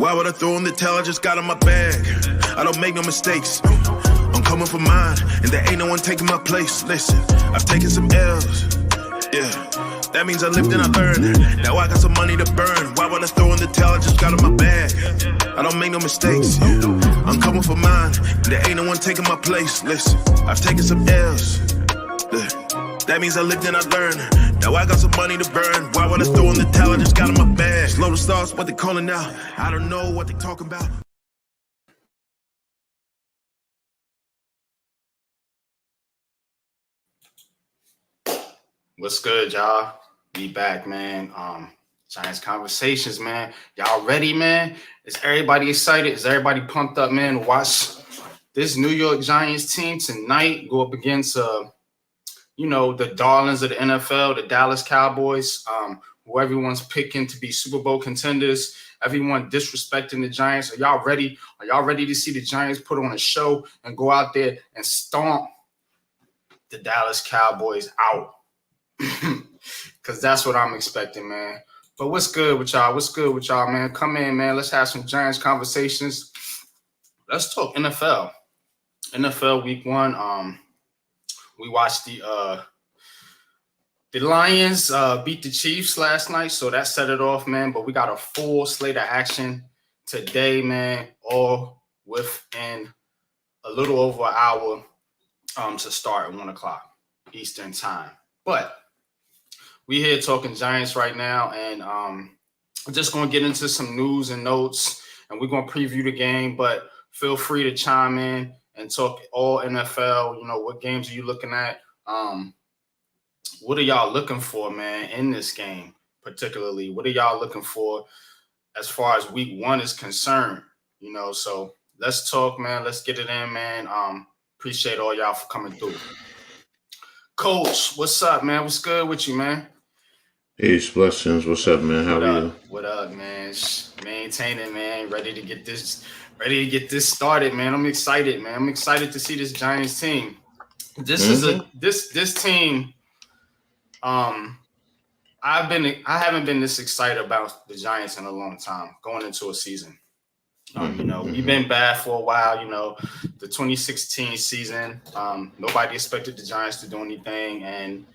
Why would I throw in the towel? I just got in my bag. I don't make no mistakes. I'm coming for mine, and there ain't no one taking my place. Listen, I've taken some L's. Yeah, that means I lived and I learned. Now I got some money to burn. Why would I throw in the towel? I just got in my bag. I don't make no mistakes. I'm coming for mine, and there ain't no one taking my place. Listen, I've taken some L's. That means I lived and I learned. Now I got some money to burn. Why would I throw in the towel? I just got in my bag. Slow the stars, what they calling out. I don't know what they talking about. What's good, y'all? Be back, man. Giants Conversations, man. Y'all ready, man? Is everybody excited? Is everybody pumped up, man? Watch this New York Giants team tonight go up against the darlings of the NFL, the Dallas Cowboys, who everyone's picking to be Super Bowl contenders. Everyone disrespecting the Giants. Are y'all ready? Are y'all ready to see the Giants put on a show and go out there and stomp the Dallas Cowboys out? Because that's what I'm expecting, man. But what's good with y'all? What's good with y'all, man? Come in, man. Let's have some Giants conversations. Let's talk NFL. NFL Week 1. We watched the Lions beat the Chiefs last night, so that set it off, man. But we got a full slate of action today, man, all within a little over an hour to start at 1 o'clock Eastern time. But we here talking Giants right now, and we're just going to get into some news and notes, and we're going to preview the game, but feel free to chime in and talk all NFL. What games are you looking at? What are y'all looking for, man, in this game particularly? What are y'all looking for as far as Week 1 is concerned? So let's talk, man. Let's get it in, man. Appreciate all y'all for coming through. Coach, what's up, man? What's good with you, man? Peace, blessings. What's up, man? How are you? What up, man? Maintaining, man. Ready to get this started, man. I'm excited, man. I'm excited to see this Giants team. This team. I haven't been this excited about the Giants in a long time going into a season. We've been bad for a while. The 2016 season, nobody expected the Giants to do anything, and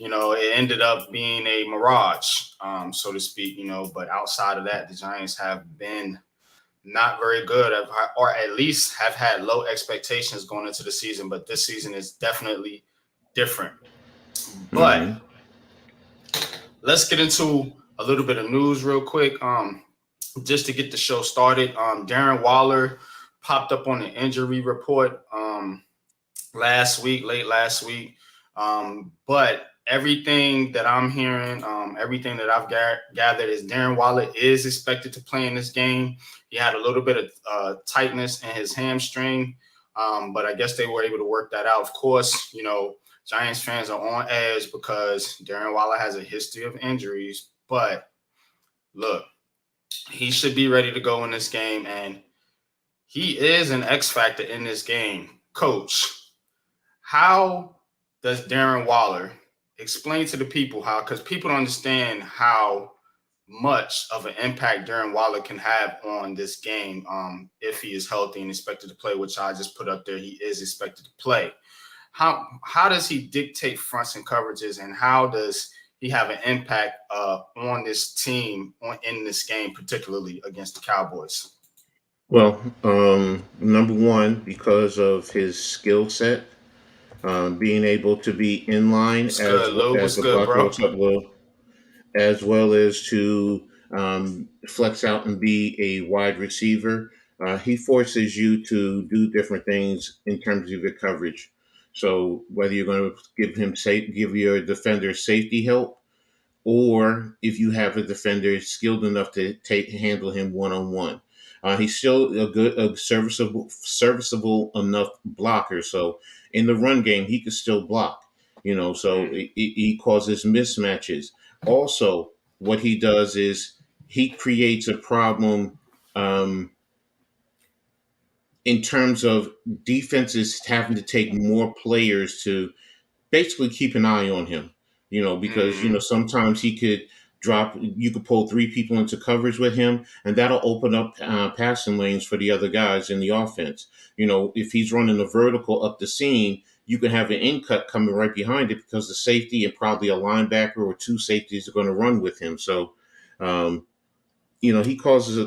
it ended up being a mirage, so to speak. But outside of that, the Giants have been not very good, or at least have had low expectations going into the season. But this season is definitely different. But let's get into a little bit of news real quick. Just to get the show started, Darren Waller popped up on the injury report late last week. But everything that I'm hearing, everything that I've gathered is Darren Waller is expected to play in this game. He had a little bit of tightness in his hamstring, but I guess they were able to work that out. Of course, Giants fans are on edge because Darren Waller has a history of injuries. But look, he should be ready to go in this game, and he is an X factor in this game. Coach, how does Darren Waller explain to the people because people don't understand how much of an impact Darren Waller can have on this game if he is healthy and expected to play, which I just put up there. He is expected to play. How does he dictate fronts and coverages, and how does he have an impact on this team in this game, particularly against the Cowboys? Well, number one, because of his skill set, being able to be in line as well as to flex out and be a wide receiver. He forces you to do different things in terms of your coverage. So whether you're going to give your defender safety help, or if you have a defender skilled enough to handle him one-on-one. He's still a serviceable enough blocker. So in the run game, he could still block, so he causes mismatches. Also, what he does is he creates a problem in terms of defenses having to take more players to basically keep an eye on him, because, sometimes he could You could pull 3 people into coverage with him, and that'll open up passing lanes for the other guys in the offense. If he's running a vertical up the seam, you can have an in cut coming right behind it because the safety and probably a linebacker or 2 safeties are going to run with him. So, he causes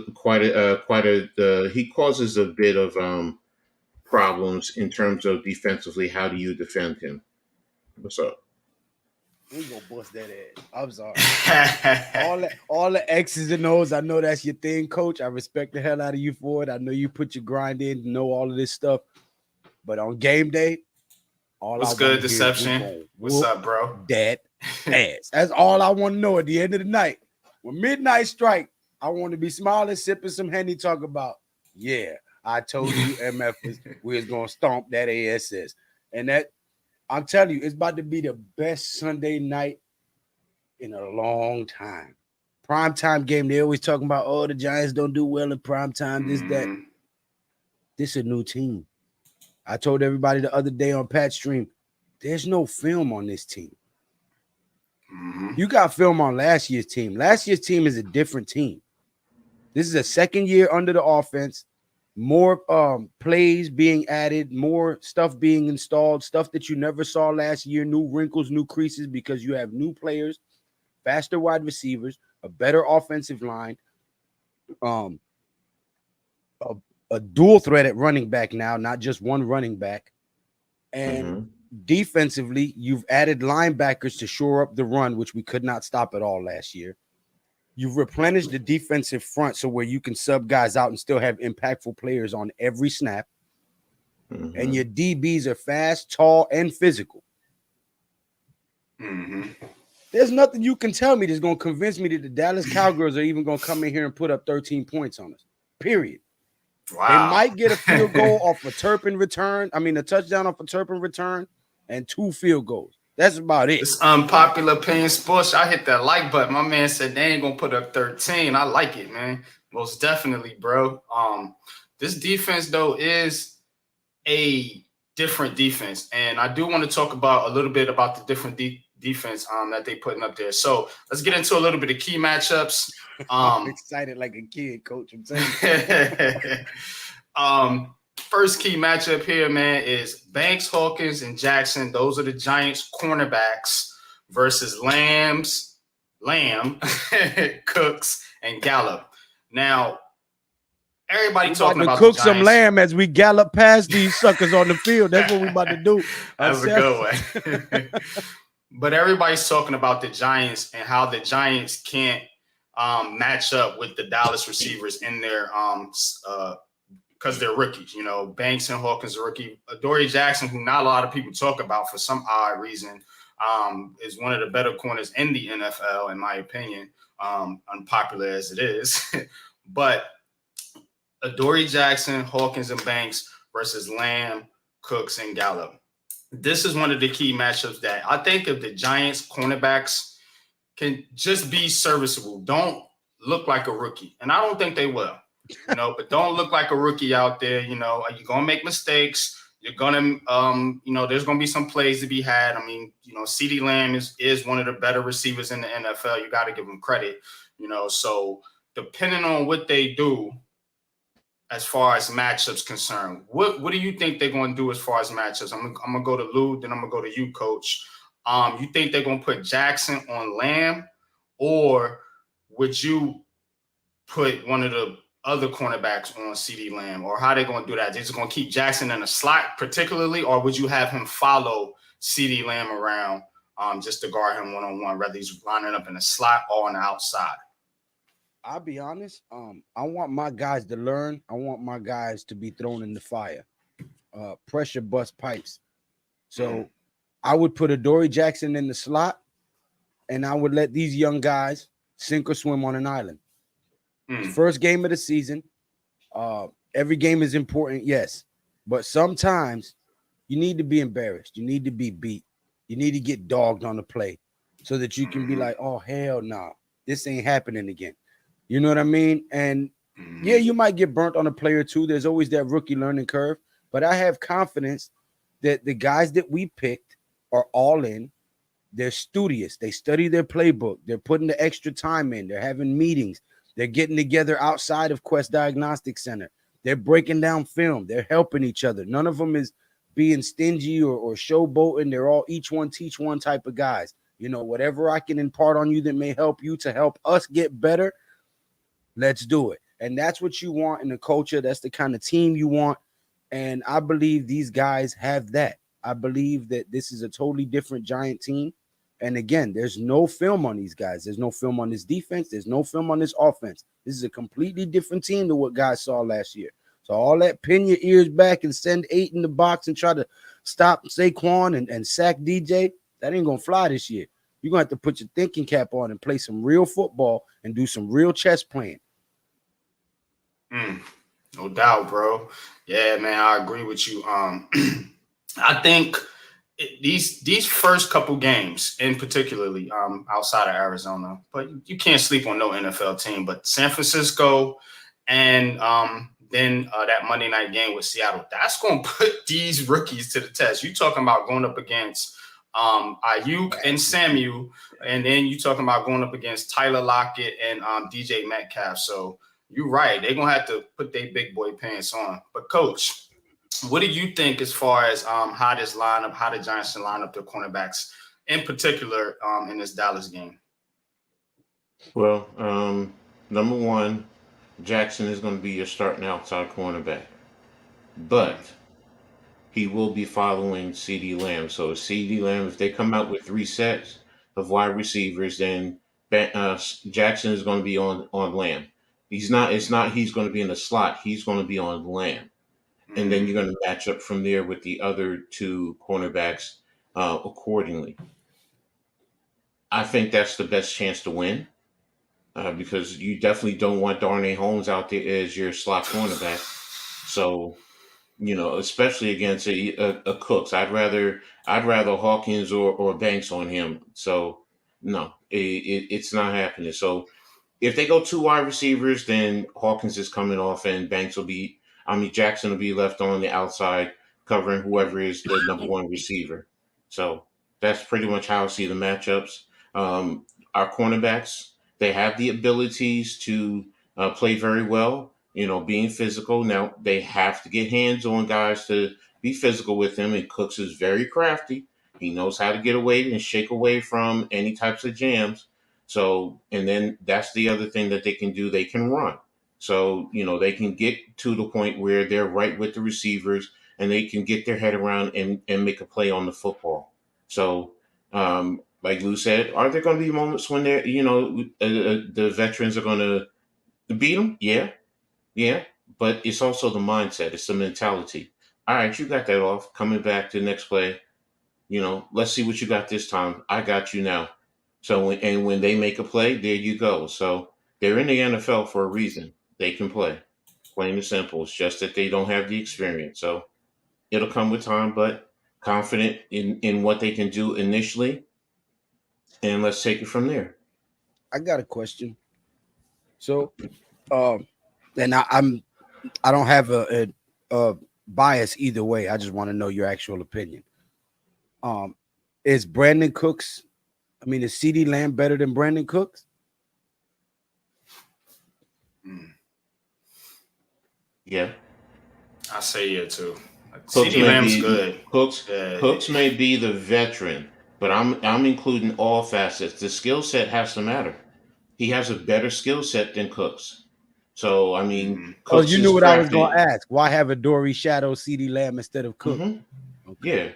he causes a bit of problems in terms of defensively. How do you defend him? What's up? We gonna bust that ass. I'm sorry. all the X's and O's. I know that's your thing, Coach. I respect the hell out of you for it. I know you put your grind in to know all of this stuff. But on game day, what's good, Deception? What's up, bro? That ass. That's all I want to know at the end of the night. When midnight strike, I want to be smiling, sipping some Henny, talk about, yeah, I told you MF we was gonna stomp that ASS. And that, I'm telling you, it's about to be the best Sunday night in a long time. Primetime game, they always talking about, oh, the Giants don't do well in primetime, this, that. This is a new team. I told everybody the other day on Pat's stream, there's no film on this team. You got film on last year's team. Last year's team is a different team. This is a second year under the offense. More plays being added, more stuff being installed, stuff that you never saw last year, new wrinkles, new creases, because you have new players, faster wide receivers, a better offensive line, a dual threat at running back now, not just one running back. And defensively, you've added linebackers to shore up the run, which we could not stop at all last year. You've replenished the defensive front so where you can sub guys out and still have impactful players on every snap. And your DBs are fast, tall, and physical. There's nothing you can tell me that's going to convince me that the Dallas Cowgirls are even going to come in here and put up 13 points on us. Period. Wow. They might get a field goal off a Turpin return. I mean, a touchdown off a Turpin return and 2 field goals. That's about it. It's unpopular opinion sports. I hit that like button. My man said they ain't gonna put up 13. I like it, man. Most definitely, bro. This defense though is a different defense, and I do want to talk about a little bit about the different defense that they putting up there. So let's get into a little bit of key matchups. I'm excited like a kid, Coach. I'm saying. First key matchup here, man, is Banks, Hawkins, and Jackson. Those are the Giants cornerbacks versus Lamb, Cooks, and Gallup. Now, everybody talking about cook some lamb as we gallop past these suckers on the field. That's what we about to do. That's a good one. But everybody's talking about the Giants and how the Giants can't match up with the Dallas receivers in their because they're rookies. Banks and Hawkins are rookie. Adoree Jackson, who not a lot of people talk about for some odd reason, is one of the better corners in the NFL, in my opinion, unpopular as it is. But Adoree Jackson, Hawkins, and Banks versus Lamb, Cooks, and Gallup. This is one of the key matchups that I think if the Giants cornerbacks can just be serviceable, don't look like a rookie. And I don't think they will. But don't look like a rookie out there. You're going to make mistakes. You're going to, there's going to be some plays to be had. I mean, CeeDee Lamb is one of the better receivers in the NFL. You got to give him credit, so depending on what they do as far as matchups concerned, what do you think they're going to do as far as matchups? I'm going to go to Lou, then I'm going to go to you, Coach. You think they're going to put Jackson on Lamb, or would you put one of the other cornerbacks on CeeDee Lamb, or how they going to do that? They're just going to keep Jackson in a slot particularly, or would you have him follow CeeDee Lamb around just to guard him one-on-one, whether he's lining up in a slot or on the outside? I'll be honest. I want my guys to learn. I want my guys to be thrown in the fire. Pressure bust pipes. So I would put Adoree Jackson in the slot, and I would let these young guys sink or swim on an island. First game of the season. Every game is important, yes. But sometimes you need to be embarrassed. You need to be beat. You need to get dogged on the play so that you can be like, oh, hell no, this ain't happening again. You know what I mean? And yeah, you might get burnt on a play or two. There's always that rookie learning curve. But I have confidence that the guys that we picked are all in. They're studious. They study their playbook. They're putting the extra time in. They're having meetings. They're getting together outside of Quest Diagnostic Center. They're breaking down film. They're helping each other. None of them is being stingy or showboating. They're all each one teach one type of guys. You know, whatever I can impart on you that may help you to help us get better, let's do it. And that's what you want in a culture. That's the kind of team you want. And I believe these guys have that. I believe that this is a totally different Giant team. And again, there's no film on these guys. There's no film on this defense. There's no film on this offense. This is a completely different team than what guys saw last year. So all that pin your ears back and send 8 in the box and try to stop Saquon and sack DJ, that ain't going to fly this year. You're going to have to put your thinking cap on and play some real football and do some real chess playing. No doubt, bro. Yeah, man, I agree with you. I think these first couple games, in particularly outside of Arizona, but you can't sleep on no NFL team. But San Francisco and then that Monday night game with Seattle, that's going to put these rookies to the test. You talking about going up against Ayuk and Samuel, and then you talking about going up against Tyler Lockett and DJ Metcalf. So you're right. They're going to have to put their big boy pants on. But, Coach, what do you think as far as how the Giants should line up their cornerbacks, in particular in this Dallas game? Well, number one, Jackson is going to be your starting outside cornerback. But he will be following CeeDee Lamb. So CeeDee Lamb, if they come out with 3 sets of wide receivers, then Jackson is going to be on Lamb. He's going to be in the slot. He's going to be on Lamb. And then you're going to match up from there with the other 2 cornerbacks accordingly. I think that's the best chance to win because you definitely don't want Darnay Holmes out there as your slot cornerback. So, you know, especially against a Cooks, I'd rather Hawkins or Banks on him. So, no, it's not happening. So, if they go 2 wide receivers, then Hawkins is coming off and Jackson will be left on the outside covering whoever is the number 1 receiver. So that's pretty much how I see the matchups. Our cornerbacks, they have the abilities to play very well, you know, being physical. Now, they have to get hands on guys to be physical with them, and Cooks is very crafty. He knows how to get away and shake away from any types of jams. So, and then that's the other thing that they can do. They can run. So, you know, they can get to the point where they're right with the receivers and they can get their head around and make a play on the football. So, like Lou said, are there going to be moments when they're, you know, the veterans are going to beat them? Yeah. But it's also the mindset. It's the mentality. All right, you got that off. Coming back to the next play, you know, let's see what you got this time. I got you now. So, when they make a play, there you go. So they're in the NFL for a reason. They can play. Plain and simple. It's just that they don't have the experience. So it'll come with time, but confident in what they can do initially. And let's take it from there. I got a question. So, and I don't have a bias either way. I just want to know your actual opinion. Is CeeDee Lamb better than Brandon Cooks? Yeah. I say yeah too. Cooks CeeDee Lamb's good. Cooks may be the veteran, but I'm including all facets. The skill set has to matter. He has a better skill set than Cooks. So I mean, Cooks you knew what crafty. I was going to ask. Why have a Dory shadow CeeDee Lamb instead of Cook? Mm-hmm. Okay.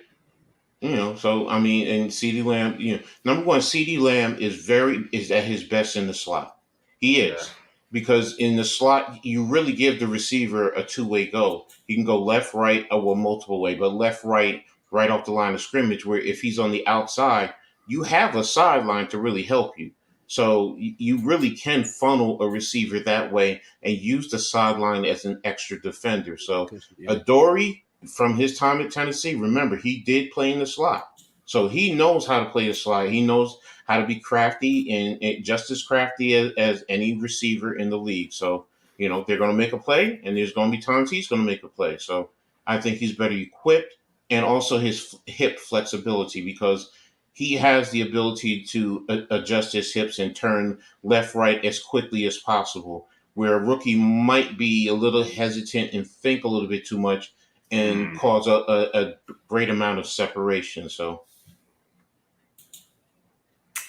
Yeah. You know, so I mean, and CeeDee Lamb, you know, number one, CeeDee Lamb is at his best in the slot. He is. Because in the slot, you really give the receiver a 2-way go. He can go left, right, or multiple way, but left, right off the line of scrimmage, where if he's on the outside, you have a sideline to really help you. So you really can funnel a receiver that way and use the sideline as an extra defender. So Adoree', from his time at Tennessee, remember, he did play in the slot. So he knows how to play the slot. He knows how to be crafty and just as crafty as any receiver in the league. So, you know, they're going to make a play, and there's going to be times he's going to make a play. So I think he's better equipped, and also his hip flexibility, because he has the ability to adjust his hips and turn left, right as quickly as possible. Where a rookie might be a little hesitant and think a little bit too much and cause a great amount of separation. So,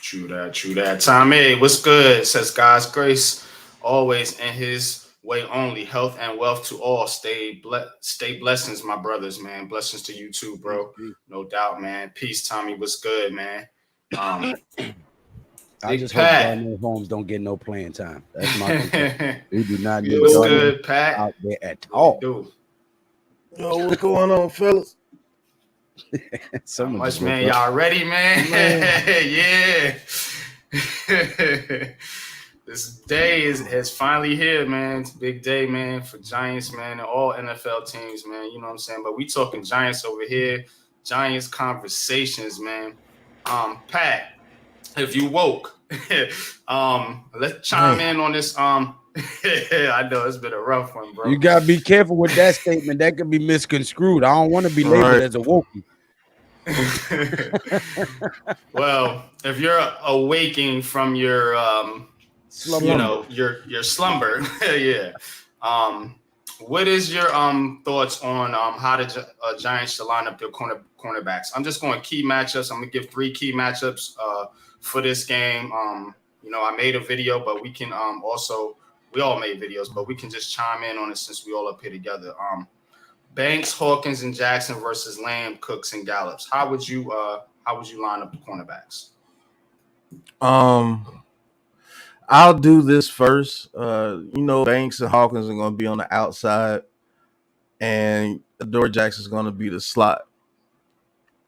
True that, true that. Tommy, what's good? Says God's grace always in his way only. Health and wealth to all. Stay blessings, my brothers, man. Blessings to you too, bro. No doubt, man. Peace, Tommy. What's good, man? I Big just Pat. hope Darnell Holmes don't get no playing time. That's my concern. We do not need What's Darnell good, Pat? out there at What all. you do? Yo, what's going on, fellas? So much, man. Y'all ready, man? Yeah. This day is finally here, man. It's a big day, man, for Giants, man, and all NFL teams, man. You know what I'm saying? But we talking Giants over here. Giants conversations, man. Pat, if you woke, let's chime in on this. I know it's been a rough one, bro. You gotta be careful with that statement. That could be misconstrued. I don't want to be labeled as a wokie. Well, if you're awaking from your Slumber. you know, your slumber, yeah. What is your thoughts on how the Giants should line up their cornerbacks? I'm just going key matchups. I'm gonna give 3 key matchups for this game. You know, I made a video, but we can also, we all made videos, but we can just chime in on it since we all up here together. Banks, Hawkins, and Jackson versus Lamb, Cooks, and Gallups. How would you line up the cornerbacks? I'll do this first. You know, Banks and Hawkins are going to be on the outside, and Adoree Jackson is going to be the slot.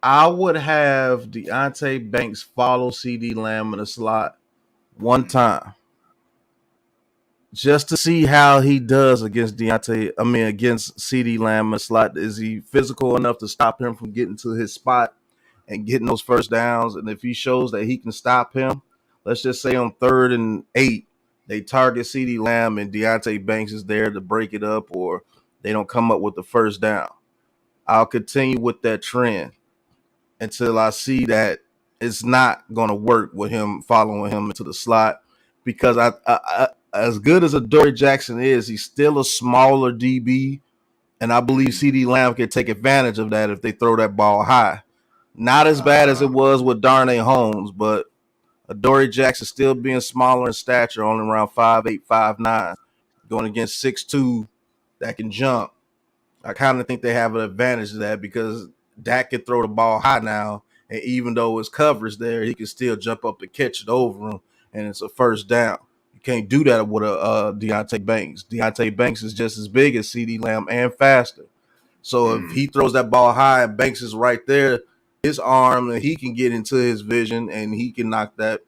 I would have Deontay Banks follow CD Lamb in the slot one time, just to see how he does against against CD Lamb in the slot. Is he physical enough to stop him from getting to his spot and getting those first downs? And if he shows that he can stop him, let's just say on 3rd and 8, they target CD Lamb and Deontay Banks is there to break it up, or they don't come up with the first down. I'll continue with that trend until I see that it's not going to work with him following him into the slot, because I as good as Adoree Jackson is, he's still a smaller DB, and I believe CD Lamb can take advantage of that if they throw that ball high. Not as bad as it was with Darnell Holmes, but Adoree Jackson still being smaller in stature, only around 5'8", 5'9", going against 6'2" that can jump. I kind of think they have an advantage of that, because Dak can throw the ball high now, and even though his coverage there, he can still jump up and catch it over him, and it's a first down. You can't do that with a Deontay Banks. Deontay Banks is just as big as CD Lamb and faster. So if he throws that ball high and Banks is right there, his arm, and he can get into his vision and he can knock that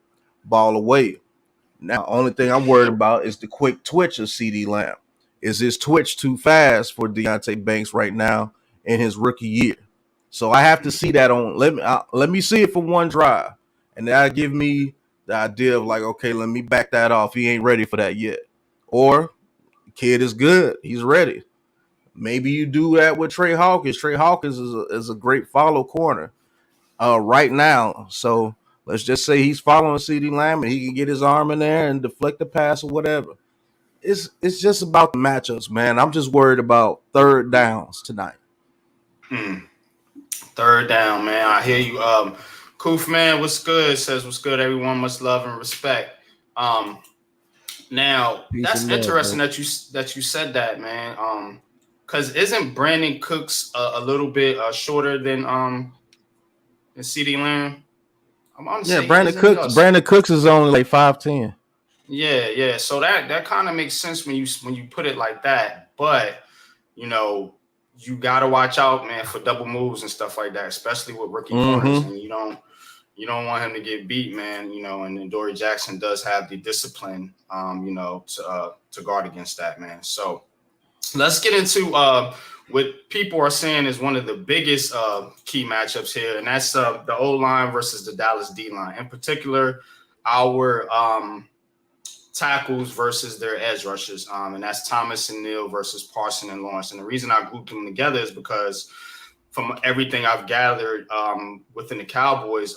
ball away. Now, only thing I'm worried about is the quick twitch of CD Lamb. Is his twitch too fast for Deontay Banks right now in his rookie year? So I have to see that on. Let me see it for one drive, and that'll give me the idea of like, okay, let me back that off. He ain't ready for that yet, or kid is good. He's ready. Maybe you do that with Trey Hawkins. Trey Hawkins is a great follow corner right now. So let's just say he's following CD Lamb and he can get his arm in there and deflect the pass or whatever. It's just about the matchups, man. I'm just worried about 3rd downs tonight. 3rd down, man. I hear you. Koof, man, what's good? Says what's good. Everyone much love and respect. Now that's interesting that you said that, man. Because isn't Brandon Cooks a little bit shorter than CD Lamb? Brandon Cooks is only like 5'10". Yeah. So that kind of makes sense when you put it like that. But you know, you gotta watch out, man, for double moves and stuff like that, especially with rookie corners. And you don't want him to get beat, man. You know, and Adoree Jackson does have the discipline, you know, to guard against that, man. So let's get into what people are saying is one of the biggest key matchups here, and that's the O-line versus the Dallas D-line. In particular, our tackles versus their edge rushers, and that's Thomas and Neal versus Parson and Lawrence. And the reason I grouped them together is because from everything I've gathered within the Cowboys,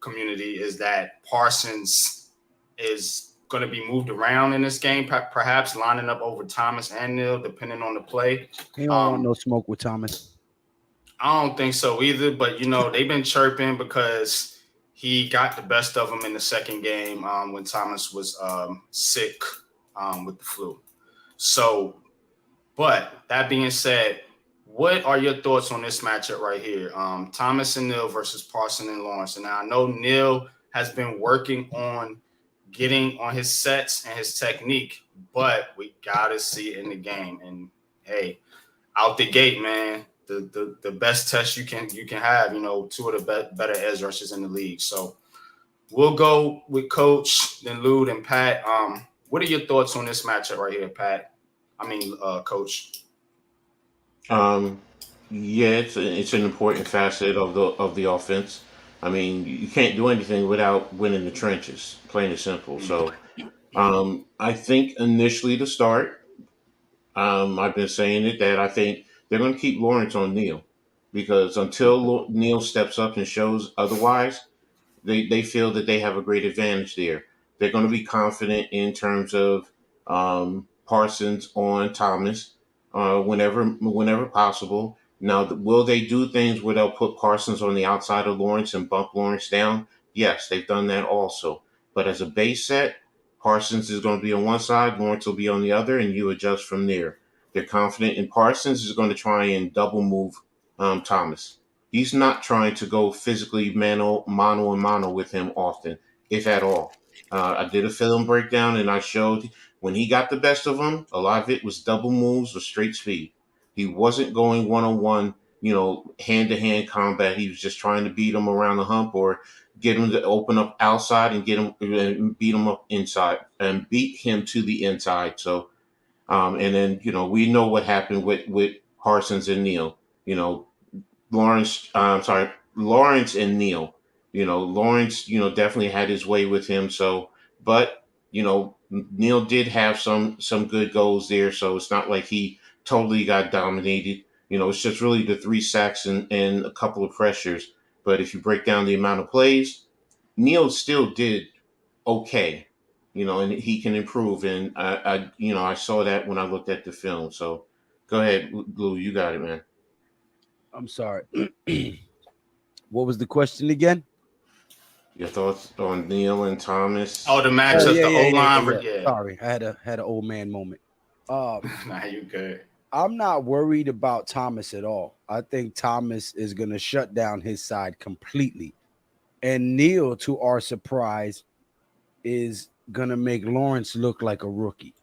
community is that Parsons is going to be moved around in this game, perhaps lining up over Thomas and Neal, depending on the play. He don't want no smoke with Thomas. I don't think so either, but they've been chirping because he got the best of them in the second game when Thomas was sick with the flu. So, but that being said, what are your thoughts on this matchup right here? Thomas and Neal versus Parsons and Lawrence. And now I know Neal has been working on getting on his sets and his technique, but we gotta see it in the game. And hey, out the gate, man, the best test you can have. Two of the better edge rushers in the league. So we'll go with Coach, then Lou, and Pat. What are your thoughts on this matchup right here, Pat? Coach. Yeah, it's an important facet of the offense. I mean, you can't do anything without winning the trenches, plain and simple. So, I think initially to start, I've been saying it that I think they're going to keep Lawrence on Neal because until Neal steps up and shows otherwise, they feel that they have a great advantage there. They're going to be confident in terms of Parsons on Thomas whenever possible. Now, will they do things where they'll put Parsons on the outside of Lawrence and bump Lawrence down? Yes, they've done that also. But as a base set, Parsons is going to be on one side, Lawrence will be on the other, and you adjust from there. They're confident, and Parsons is going to try and double move Thomas. He's not trying to go physically mano and mano with him often, if at all. I did a film breakdown, and I showed when he got the best of him, a lot of it was double moves or straight speed. He wasn't going one-on-one, hand-to-hand combat. He was just trying to beat him around the hump or get him to open up outside and get him and beat him up inside and beat him to the inside. So, and then, we know what happened with Parsons and Neal. Lawrence and Neal. Lawrence, definitely had his way with him. So, but Neal did have some good goals there. So it's not like he totally got dominated. It's just really the 3 sacks and a couple of pressures. But if you break down the amount of plays, Neal still did okay. And he can improve. And I saw that when I looked at the film. So go ahead, Lou, you got it, man. I'm sorry. What was the question again? Your thoughts on Neal and Thomas? Oh, the matchup, the O-line. Yeah. Sorry, I had an old man moment. Nah, you good. I'm not worried about Thomas at all. I think Thomas is going to shut down his side completely. And Neal, to our surprise, is going to make Lawrence look like a rookie.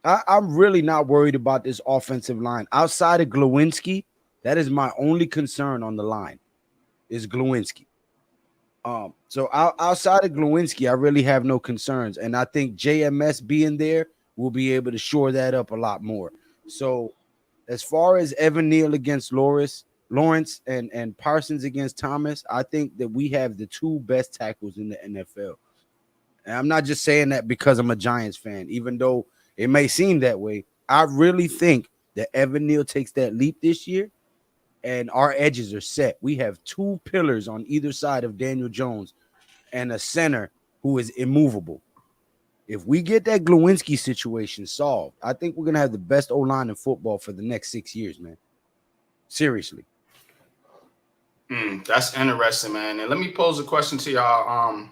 I'm really not worried about this offensive line. Outside of Glowinski, that is my only concern on the line is Glowinski. So outside of Glowinski, I really have no concerns. And I think JMS being there will be able to shore that up a lot more. So as far as Evan Neal against Lawrence and Parsons against Thomas, I think that we have the 2 best tackles in the NFL. And I'm not just saying that because I'm a Giants fan, even though it may seem that way. I really think that Evan Neal takes that leap this year and our edges are set. We have 2 pillars on either side of Daniel Jones and a center who is immovable. If we get that Glowinski situation solved, I think we're going to have the best O-line in football for the next 6 years, man. Seriously. That's interesting, man. And let me pose a question to y'all,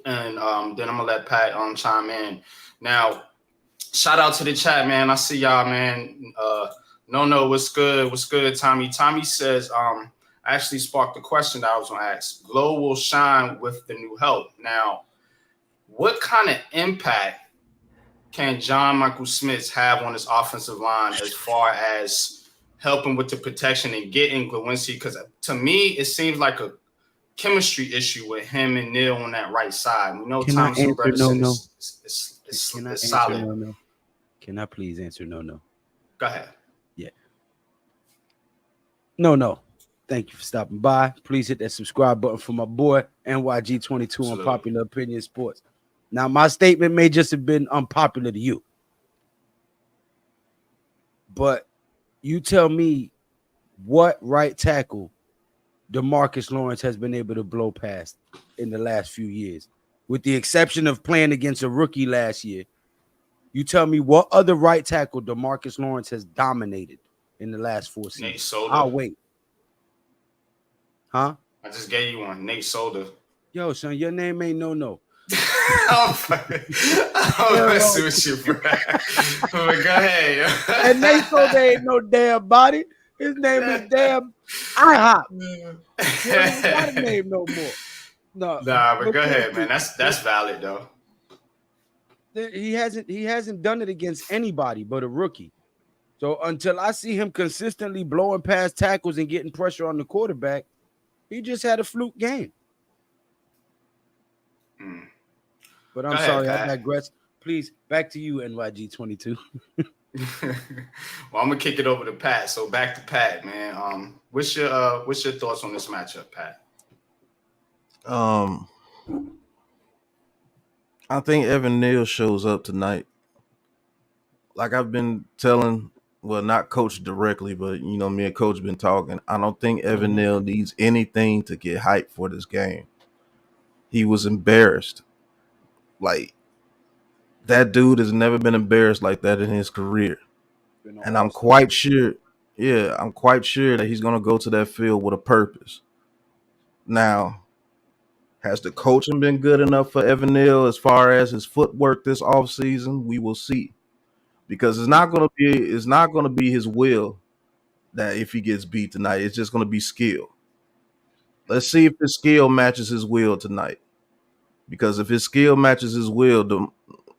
and then I'm going to let Pat chime in. Now, shout out to the chat, man. I see y'all, man. No, what's good? What's good, Tommy? Tommy says, actually sparked the question that I was going to ask. Glow will shine with the new help. Now, what kind of impact can John Michael Smith have on his offensive line as far as helping with the protection and getting Glowinski? Because to me, it seems like a chemistry issue with him and Neal on that right side. We know Thomas is solid. No. Can I please answer no? Go ahead. Yeah. No. Thank you for stopping by. Please hit that subscribe button for my boy NYG22 on Popular Opinion Sports. Now, my statement may just have been unpopular to you, but you tell me what right tackle DeMarcus Lawrence has been able to blow past in the last few years, with the exception of playing against a rookie last year. You tell me what other right tackle DeMarcus Lawrence has dominated in the last 4 seasons. Nate Solder. I'll wait. Huh? I just gave you one. Nate Solder. Yo, son, your name ain't no. I'm messing with you, bro. But go ahead. And Nate Solder ain't no damn body. His name is damn IHOP. He ain't got a name no more. No, Nah, but go ahead, man. That's valid though. He hasn't done it against anybody but a rookie. So until I see him consistently blowing past tackles and getting pressure on the quarterback, he just had a fluke game. But I'm sorry, I digress. Please, back to you, NYG22. Well, I'm gonna kick it over to Pat. So back to Pat, man. What's your thoughts on this matchup, Pat? I think Evan Neal shows up tonight. Like I've been telling, well, not Coach directly, but me and Coach been talking. I don't think Evan Neal needs anything to get hyped for this game. He was embarrassed. Like, that dude has never been embarrassed like that in his career. And I'm quite sure that he's going to go to that field with a purpose. Now, has the coaching been good enough for Evan Neal as far as his footwork this offseason? We will see. Because it's not going to be his will that if he gets beat tonight, it's just going to be skill. Let's see if his skill matches his will tonight. Because if his skill matches his will,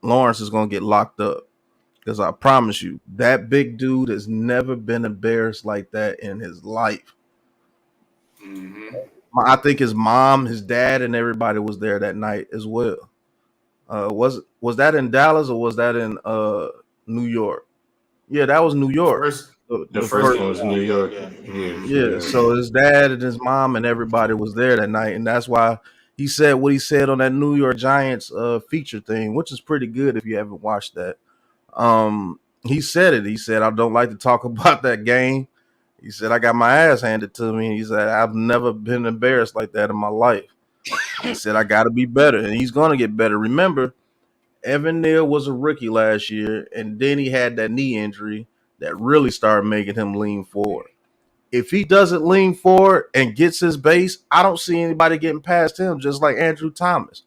Lawrence is going to get locked up. Because I promise you, that big dude has never been embarrassed like that in his life. Mm-hmm. I think his mom, his dad, and everybody was there that night as well. Was that in Dallas or was that in New York? Yeah, that was New York. The first one was New York. Yeah, so his dad and his mom and everybody was there that night, and that's why he said what he said on that New York Giants feature thing, which is pretty good if you haven't watched that. He said it. He said, I don't like to talk about that game. He said, I got my ass handed to me. He said, I've never been embarrassed like that in my life. He said, I got to be better, and he's going to get better. Remember, Evan Neal was a rookie last year, and then he had that knee injury that really started making him lean forward. If he doesn't lean forward and gets his base, I don't see anybody getting past him, just like Andrew Thomas.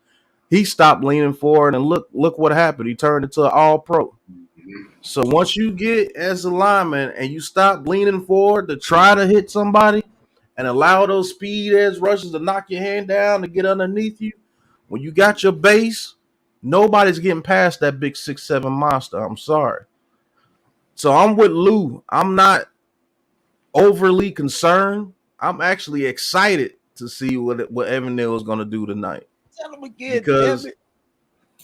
He stopped leaning forward, and look what happened. He turned into an all-pro. So once you get as a lineman and you stop leaning forward to try to hit somebody and allow those speed edge rushes to knock your hand down to get underneath you, when you got your base, nobody's getting past that big 6'7" monster. I'm sorry. So I'm with Lou. I'm not overly concerned. I'm actually excited to see what Evan Neal is going to do tonight. Tell him again, because damn it.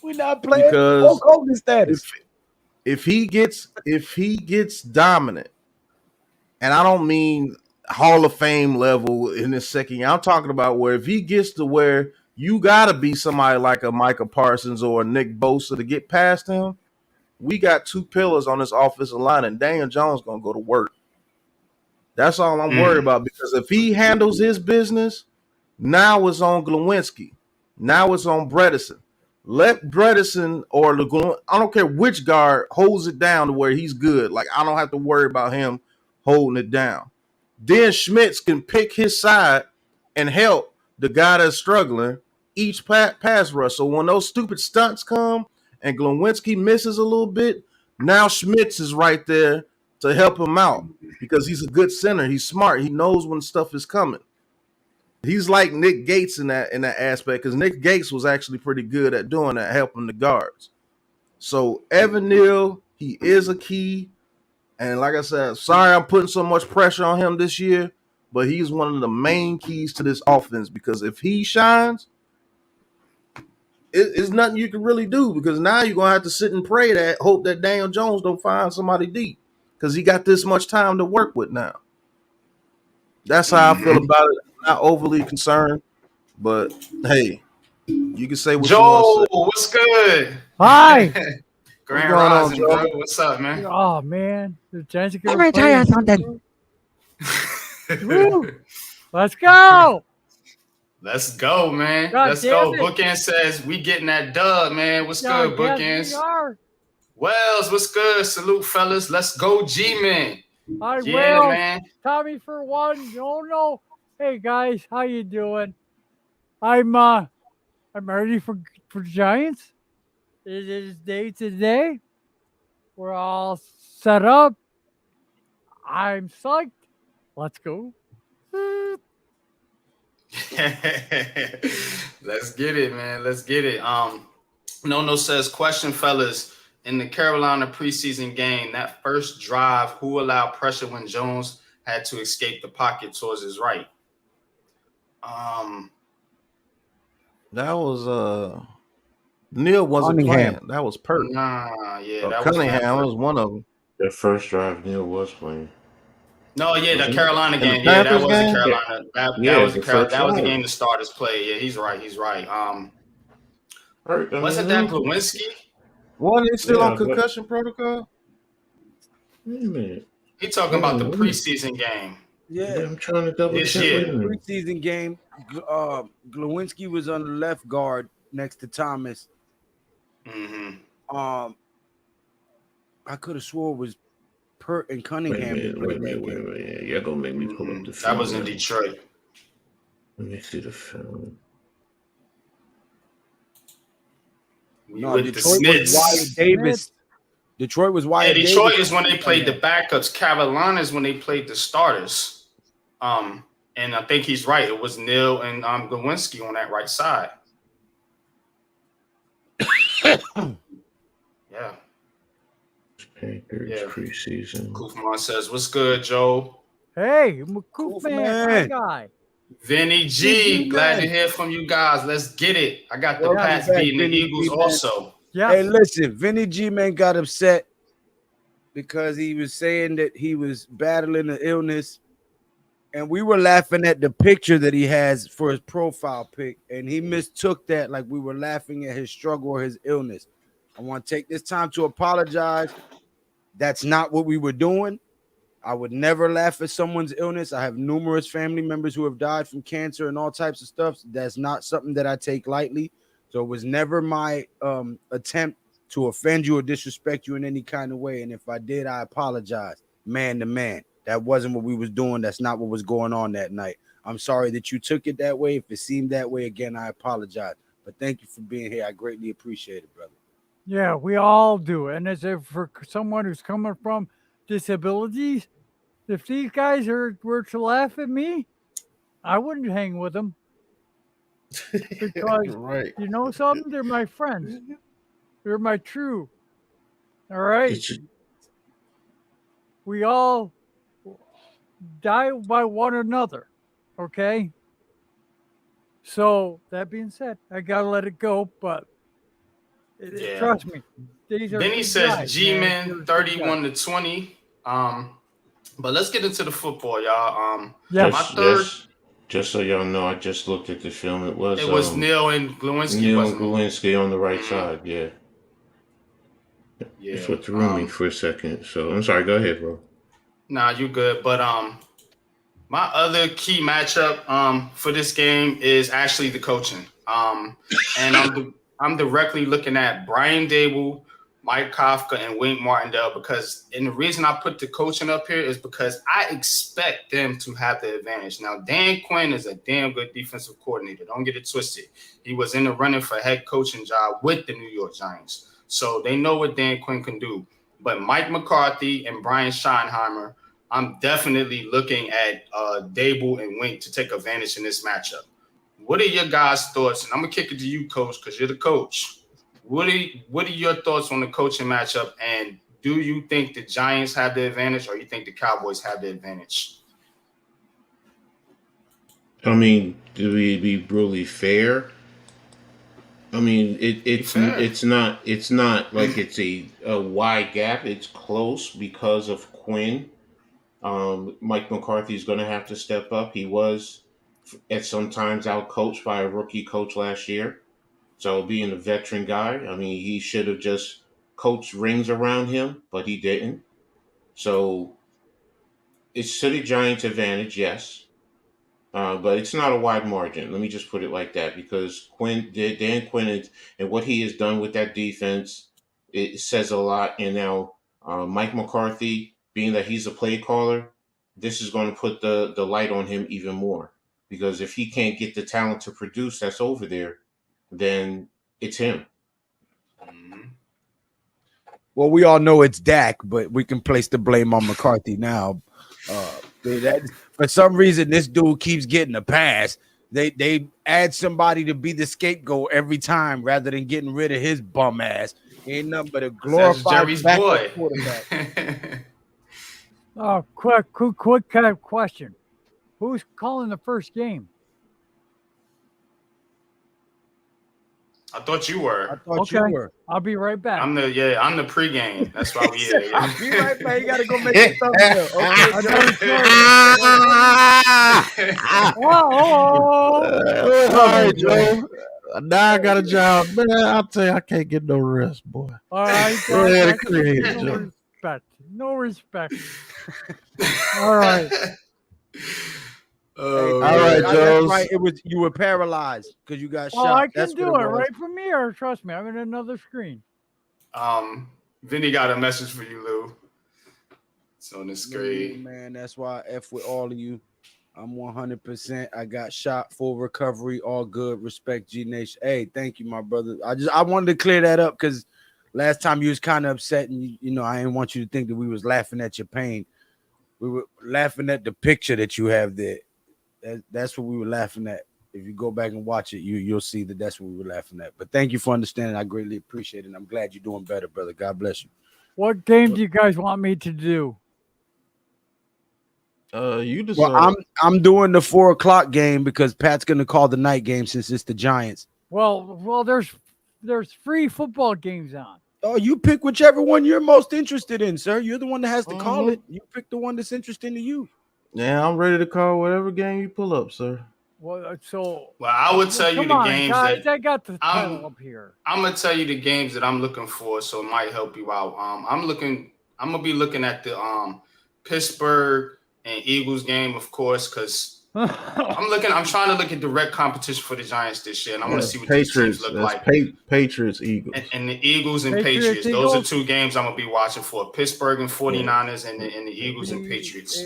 We're not playing Hulk Hogan status. If he gets dominant, and I don't mean Hall of Fame level in this second year, I'm talking about where if he gets to where you got to be somebody like a Micah Parsons or a Nick Bosa to get past him, we got two pillars on this offensive line, and Daniel Jones going to go to work. That's all I'm worried about, because if he handles his business, now it's on Glowinski. Now it's on Bredesen. Let Bredesen or I don't care which guard holds it down to where he's good. Like, I don't have to worry about him holding it down. Then Schmitz can pick his side and help the guy that's struggling each pass rush. So when those stupid stunts come and Glowinski misses a little bit, now Schmitz is right there to help him out because he's a good center. He's smart. He knows when stuff is coming. He's like Nick Gates in that aspect, because Nick Gates was actually pretty good at doing that, helping the guards. So Evan Neal, he is a key. And like I said, sorry I'm putting so much pressure on him this year, but he's one of the main keys to this offense, because if he shines, it's nothing you can really do, because now you're going to have to sit and pray that, hope that Daniel Jones don't find somebody deep, because he got this much time to work with now. That's how I feel about it. Not overly concerned, but hey, you can say what you want to say. What's good? Hi. Grand Rising, bro. What's up, man? Oh man, the chance to Let me tell you something. Let's go. Let's go, man. God Let's damn go. it. Bookend says we getting that dub, man. What's Yeah, good, yes, Bookends? we are. Wells, what's good? Salute, fellas. Let's go, G-Man. Hi, Yeah, Will. man. Tommy for one. No. Hey guys, how you doing? I'm ready for Giants. It is day today. We're all set up. I'm psyched. Let's go. Let's get it, man. Let's get it. No says, question, fellas. In the Carolina preseason game, that first drive, who allowed pressure when Jones had to escape the pocket towards his right? That was Neil wasn't Cunningham. playing. That was Perk. Nah, yeah, that was Cunningham was one of them. The first drive, Neil was playing. No, yeah, the Wasn't it? Carolina In the game. Yeah, that Panthers was the game? Carolina. That Yeah, was the the first that was the drive. game the starters played. Yeah, he's right. He's right. Right, I Wasn't mean, that Glowinski? Wasn't he still Yeah, on concussion protocol? Wait a minute. He talking about the Wait. preseason game. Yeah, Yeah. I'm trying to double This check. year. Wait a minute. Preseason game, Glowinski was on the left guard next to Thomas. Mm-hmm. I could have swore it was Pert and Wait a Cunningham. minute. Wait a minute. Y'all gonna make me pull up the film. That was in Detroit. Let me see the film. No, With Detroit the was Snits. Wyatt Davis. Detroit was Yeah, Wyatt Detroit Davis. is when they played the backups. Carolina is when they played the starters. And I think he's right. It was Neil and Glowinski on that right side. Yeah. Panthers Yeah. preseason. Koofman says, "What's good, Joe?" Hey, I'm a cool Cool man. man. Guy. Vinny G, Vinny glad man. to hear from you guys. Let's get it. I got the Welcome Pats back, beating the Vinny Eagles G, man. also. Yeah. Hey, listen, Vinny G Man got upset because he was saying that he was battling an illness, and we were laughing at the picture that he has for his profile pic, and he mistook that like we were laughing at his struggle or his illness. I want to take this time to apologize. That's not what we were doing. I would never laugh at someone's illness. I have numerous family members who have died from cancer and all types of stuff. That's not something that I take lightly. So it was never my attempt to offend you or disrespect you in any kind of way. And if I did, I apologize, man to man. That wasn't what we was doing. That's not what was going on that night. I'm sorry that you took it that way. If it seemed that way, again, I apologize. But thank you for being here. I greatly appreciate it, brother. Yeah, we all do. And as if for someone who's coming from disabilities, if these guys were to laugh at me, I wouldn't hang with them. Because Right. you know something? They're my friends. They're my true. All right. It's We all die by one another. Okay. So that being said, I gotta let it go, but Yeah. trust me. These are Benny good says guys, man. G-Man They're good 31 guys. to 20. But let's get into the football, y'all. Yeah. My third, just so y'all know, I just looked at the film. It was Neil and Glowinski. Neil wasn't it? Glowinski on the right side. Yeah. Yeah. That's what threw me for a second. So I'm sorry. Go ahead, bro. Nah, you good. But my other key matchup for this game is actually the coaching. And I'm directly looking at Brian Dable, Mike Kafka, and Wink Martindale and the reason I put the coaching up here is because I expect them to have the advantage. Now, Dan Quinn is a damn good defensive coordinator. Don't get it twisted. He was in the running for head coaching job with the New York Giants. So they know what Dan Quinn can do. But Mike McCarthy and Brian Schottenheimer, I'm definitely looking at Dable and Wink to take advantage in this matchup. What are your guys' thoughts? And I'm going to kick it to you, Coach, because you're the coach. What are your thoughts on the coaching matchup? And do you think the Giants have the advantage or you think the Cowboys have the advantage? I mean, to be brutally fair, I mean it's not like it's a wide gap. It's close because of Quinn. Mike McCarthy is going to have to step up. He was at sometimes out coached by a rookie coach last year. So being a veteran guy, I mean, he should have just coached rings around him, but he didn't. So it's to the Giants' advantage, yes. but it's not a wide margin. Let me just put it like that, because Dan Quinn and what he has done with that defense, it says a lot. And now Mike McCarthy, being that he's a play caller, this is going to put the light on him even more, because if he can't get the talent to produce that's over there, then it's him. Well, we all know it's Dak, but we can place the blame on McCarthy now. For some reason, this dude keeps getting a pass. They add somebody to be the scapegoat every time rather than getting rid of his bum ass. Ain't nothing but a glorified Jerry's boy. quarterback. Quick kind of question. Who's calling the first game? I thought you were. I thought you were. I'll be right back. I'm the pregame. That's why we here. Yeah. Be right back. You gotta go make it thumbnail. All right, Joe. Now I got a job, man. I'll tell you, I can't get no rest, boy. All right, Yeah, the creative, no Joe. respect. No respect. All right. All right, Joe. That's right. It was you were paralyzed because you got Oh, shot. I can That's do what it was. right from here. Trust me, I'm in another screen. Vinny got a message for you, Lou. It's on the screen. Man, that's why I F with all of you. I'm 100%. I got shot, full recovery, all good. Respect, G Nation. Hey, thank you, my brother. I wanted to clear that up because last time you was kind of upset, and you know I didn't want you to think that we was laughing at your pain. We were laughing at the picture that you have there. That's what we were laughing at. If you go back and watch it, you'll see that that's what we were laughing at. But thank you for understanding. I greatly appreciate it. And I'm glad you're doing better, brother. God bless you. What game do you guys want me to do? You decide. Well, I'm doing the 4:00 game because Pat's gonna call the night game since it's the Giants. Well, there's free football games on. Oh, you pick whichever one you're most interested in, sir. You're the one that has to call it. You pick the one that's interesting to you. Yeah, I'm ready to call whatever game you pull up, sir. Well, I would tell you the games guys, that I got the title up here. I'm gonna tell you the games that I'm looking for, so it might help you out. I'm gonna be looking at the Pittsburgh and Eagles game, of course, because I'm trying to look at direct competition for the Giants this year, and I want to see what these teams look like. Patriots, Eagles. And the Eagles and Patriots. Those are two games I'm gonna be watching for. Pittsburgh and 49ers and the Eagles and Patriots.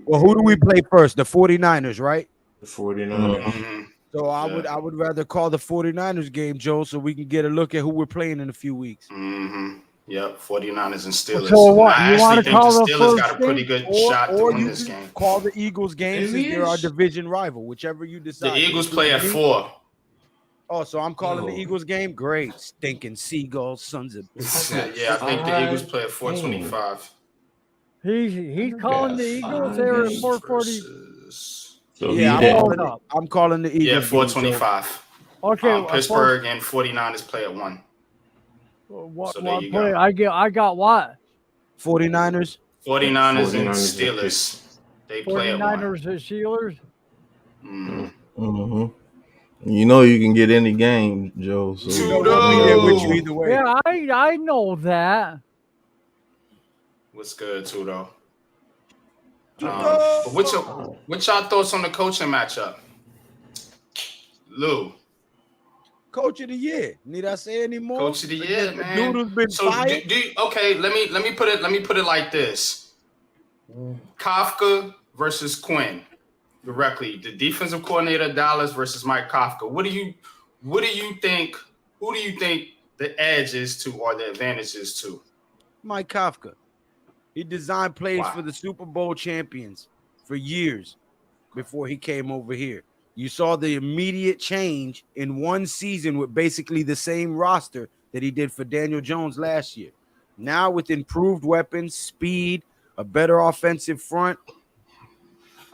Well, who do we play first? The 49ers, right? The 49ers. Mm-hmm. So I would rather call the 49ers game, Joe, so we can get a look at who we're playing in a few weeks. Mm-hmm. Yep, 49ers and Steelers. So what? I You want actually to call think the the Steelers first got a pretty game? good shot to win this game. Call the Eagles game since they're our division rival, whichever you decide. The Eagles play at 4. Oh, so I'm calling the Eagles game? Great. Stinking seagulls, sons of Yeah, I think the Eagles play at 4:25. He's calling the Eagles there at 4:40. So yeah, I'm calling the Eagles. Yeah, 4:25. Okay, Pittsburgh and 49ers play at 1. What So there you play? go. I got what? 49ers. 49ers and Steelers. They play at 1. 49ers and Steelers. Mm-hmm. You know you can get any game, Joe. So Tudo. With you either way. Yeah, I know that. What's good, Tudo? But what's y'all thoughts on the coaching matchup? Lou. Coach of the year. Need I say any more? Coach of the year, man. Dude who's been fired. Okay, let me put it like this. Kafka versus Quinn. Directly. The defensive coordinator Dallas versus Mike Kafka. What do you think? Who do you think the edge is to or the advantage is to? Mike Kafka. He designed plays for the Super Bowl champions for years before he came over here. You saw the immediate change in one season with basically the same roster that he did for Daniel Jones last year. Now with improved weapons, speed, a better offensive front,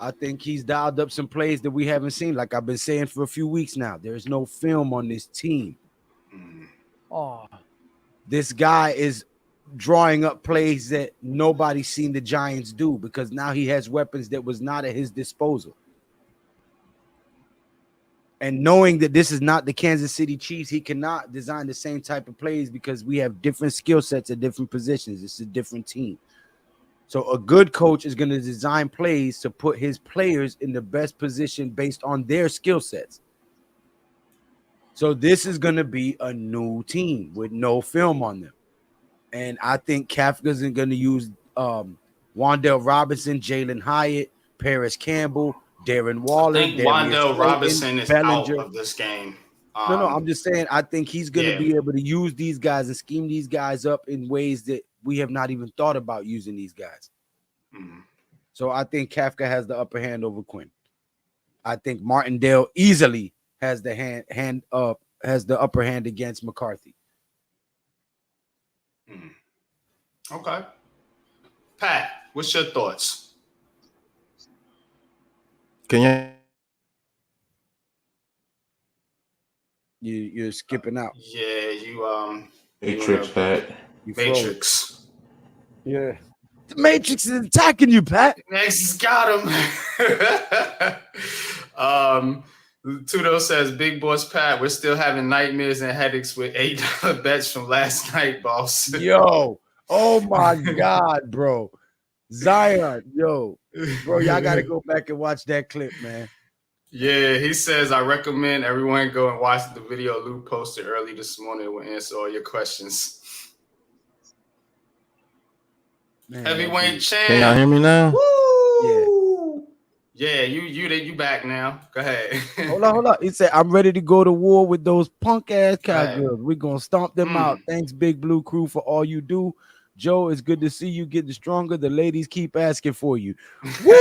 I think he's dialed up some plays that we haven't seen. Like I've been saying for a few weeks now, there's no film on this team. Oh, This guy is drawing up plays that nobody's seen the Giants do because now he has weapons that was not at his disposal. And knowing that this is not the Kansas City Chiefs, he cannot design the same type of plays because we have different skill sets at different positions. It's a different team. So a good coach is going to design plays to put his players in the best position based on their skill sets. So this is going to be a new team with no film on them. And I think Kafka's going to use Wandale Robinson, Jalen Hyatt, Paris Campbell, Darren I Waller, think Darius Wandale Slayton, Robinson is out Bellinger. of this game. No, I'm just saying I think he's going to be able to use these guys and scheme these guys up in ways that we have not even thought about using these guys. So I think Kafka has the upper hand over Quinn. I think Martindale easily has the has the upper hand against McCarthy. Okay. Pat, what's your thoughts? Can You're skipping out. Yeah, you Matrix, Pat. You froze. Matrix. Yeah. The Matrix is attacking you, Pat. Next got him. Tudo says, Big Boss Pat, we're still having nightmares and headaches with $8 bets from last night, boss. Yo. Oh my God, bro. Zion, yo. Bro, y'all gotta go back and watch that clip, man. Yeah, he says, I recommend everyone go and watch the video Lou posted early this morning. We'll answer all your questions. Man, Heavyweight champ. y'all hear me now? Woo! Yeah, you back now. Go ahead. Hold on. He said, I'm ready to go to war with those punk ass cowgirls. We're gonna stomp them out. Thanks, Big Blue Crew, for all you do. Joe, it's good to see you getting stronger. The ladies keep asking for you. Woo!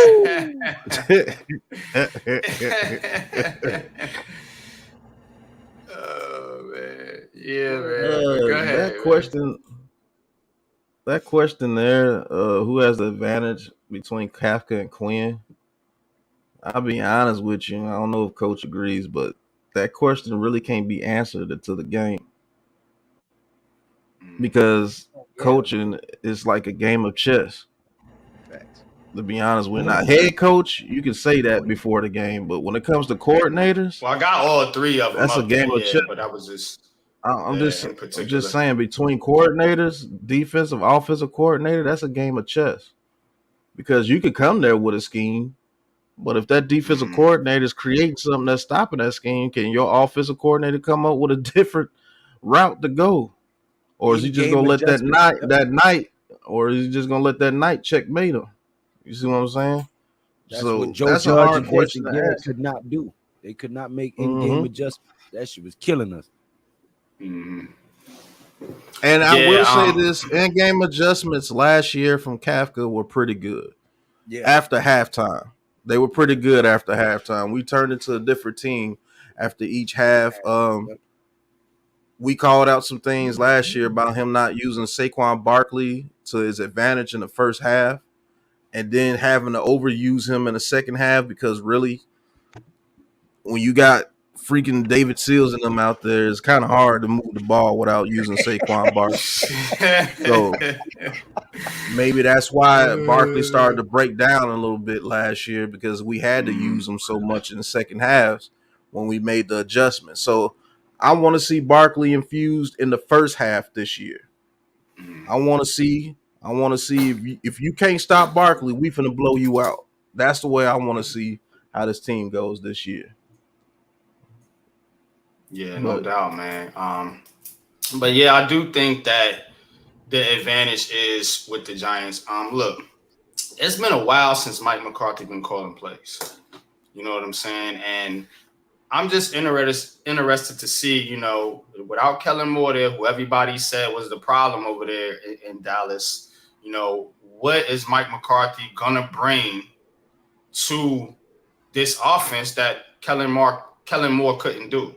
Oh man. Yeah, man. Go ahead. That question there, who has the advantage between Kafka and Quinn? I'll be honest with you. I don't know if Coach agrees, but that question really can't be answered until the game. Because coaching is like a game of chess. To be honest, we're not head coach. You can say that before the game, but when it comes to coordinators, well, I got all three of them. That's a game of chess. But that was just. I'm just saying between coordinators, defensive, offensive coordinator, that's a game of chess. Because you could come there with a scheme, but if that defensive coordinator is creating something that's stopping that scheme, can your offensive coordinator come up with a different route to go? Or is he just gonna let that night, or is he just gonna let that night checkmate him? You see what I'm saying? That's what Joe Judge and Jason Garrett could not do. They could not make in-game adjustments. That shit was killing us. And I will say this: in-game adjustments last year from Kafka were pretty good. Yeah. After halftime, they were pretty good. After halftime, we turned into a different team after each half. We called out some things last year about him not using Saquon Barkley to his advantage in the first half, and then having to overuse him in the second half because really, when you got freaking David Seals and them out there, it's kind of hard to move the ball without using Saquon Barkley. So maybe that's why Barkley started to break down a little bit last year because we had to use him so much in the second halves when we made the adjustment. So I want to see Barkley infused in the first half this year. I want to see if you can't stop Barkley, we finna blow you out. That's the way I want to see how this team goes this year. Yeah, no doubt, man. But yeah, I do think that the advantage is with the Giants. Look, it's been a while since Mike McCarthy been calling plays. You know what I'm saying? And I'm just interested to see, without Kellen Moore there, who everybody said was the problem over there in Dallas, what is Mike McCarthy gonna bring to this offense that Kellen Moore couldn't do?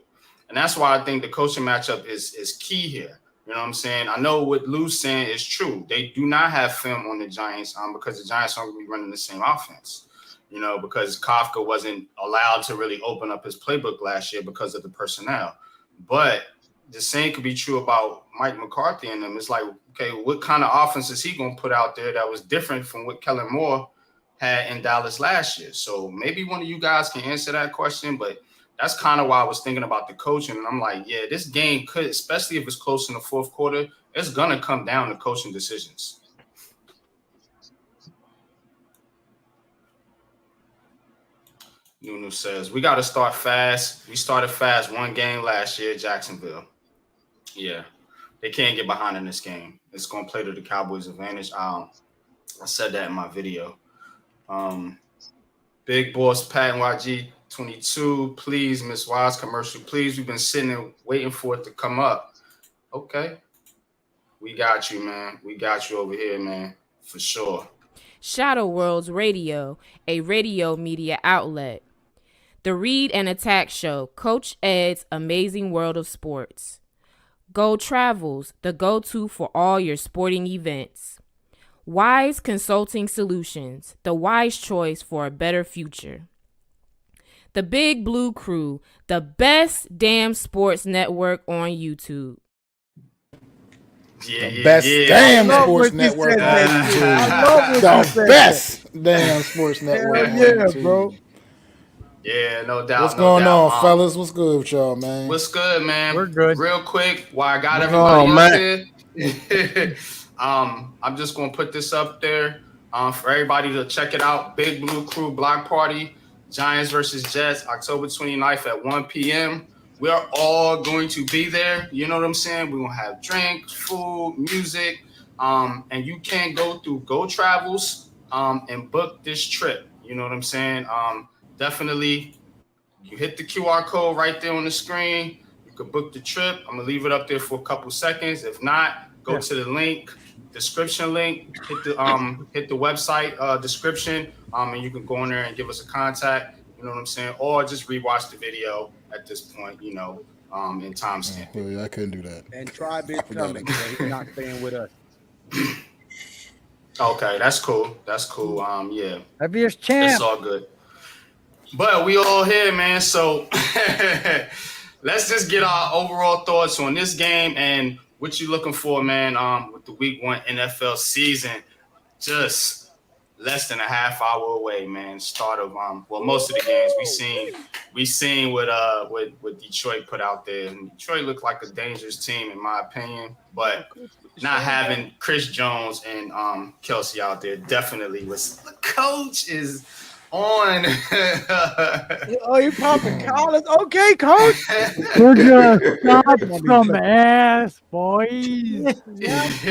And that's why I think the coaching matchup is key here. You know what I'm saying? I know what Lou's saying is true. They do not have film on the Giants because the Giants aren't going to be running the same offense. Because Kafka wasn't allowed to really open up his playbook last year because of the personnel. But the same could be true about Mike McCarthy and them. It's like, okay, what kind of offense is he going to put out there that was different from what Kellen Moore had in Dallas last year? So maybe one of you guys can answer that question, but that's kind of why I was thinking about the coaching. And I'm like, yeah, this game could, especially if it's close in the fourth quarter, it's going to come down to coaching decisions. Nunu says we got to start fast. We started fast one game last year, Jacksonville. Yeah, they can't get behind in this game. It's going to play to the Cowboys' advantage. I said that in my video. Big Boss Pat and YG 22, please, Miss Wise commercial, please. We've been sitting there waiting for it to come up. Okay. We got you, man. We got you over here, man, for sure. Shadow Worlds Radio, a radio media outlet. The Read and Attack Show, Coach Ed's Amazing World of Sports. Go Travels, the go-to for all your sporting events. Wise Consulting Solutions, the wise choice for a better future. The Big Blue Crew, the best damn sports network on YouTube. The best damn sports network on YouTube. The best damn sports network on YouTube. Bro. Yeah, no doubt. What's going on, fellas? What's good with y'all, man? What's good, man? We're good. Real quick, while I got everybody up there, I'm just gonna put this up there for everybody to check it out. Big Blue Crew Block Party, Giants versus Jets, October 29th at 1 p.m. We're all going to be there. You know what I'm saying? We're gonna have drinks, food, music, and you can go through Go Travels and book this trip. You know what I'm saying? Definitely, you hit the QR code right there on the screen. You can book the trip. I'm gonna leave it up there for a couple seconds. If not, go to the link, description link. Hit the website description, and you can go in there and give us a contact. You know what I'm saying? Or just rewatch the video at this point. You know, in timestamp. Oh, yeah, I couldn't do that. And Tribe is coming. So he's not staying with us. Okay, that's cool. That's cool. Yeah, Heaviest champ. it's all good. But we all here, man. So let's just get our overall thoughts on this game and what you looking for, man. With the Week 1 NFL season, just less than a half hour away, man. Start of most of the games we seen what Detroit put out there. And Detroit looked like a dangerous team in my opinion, but not having Chris Jones and Kelsey out there definitely was. The coach is on. Oh, you popping collars? Okay, coach. We're gonna stop some ass, boys. Yes.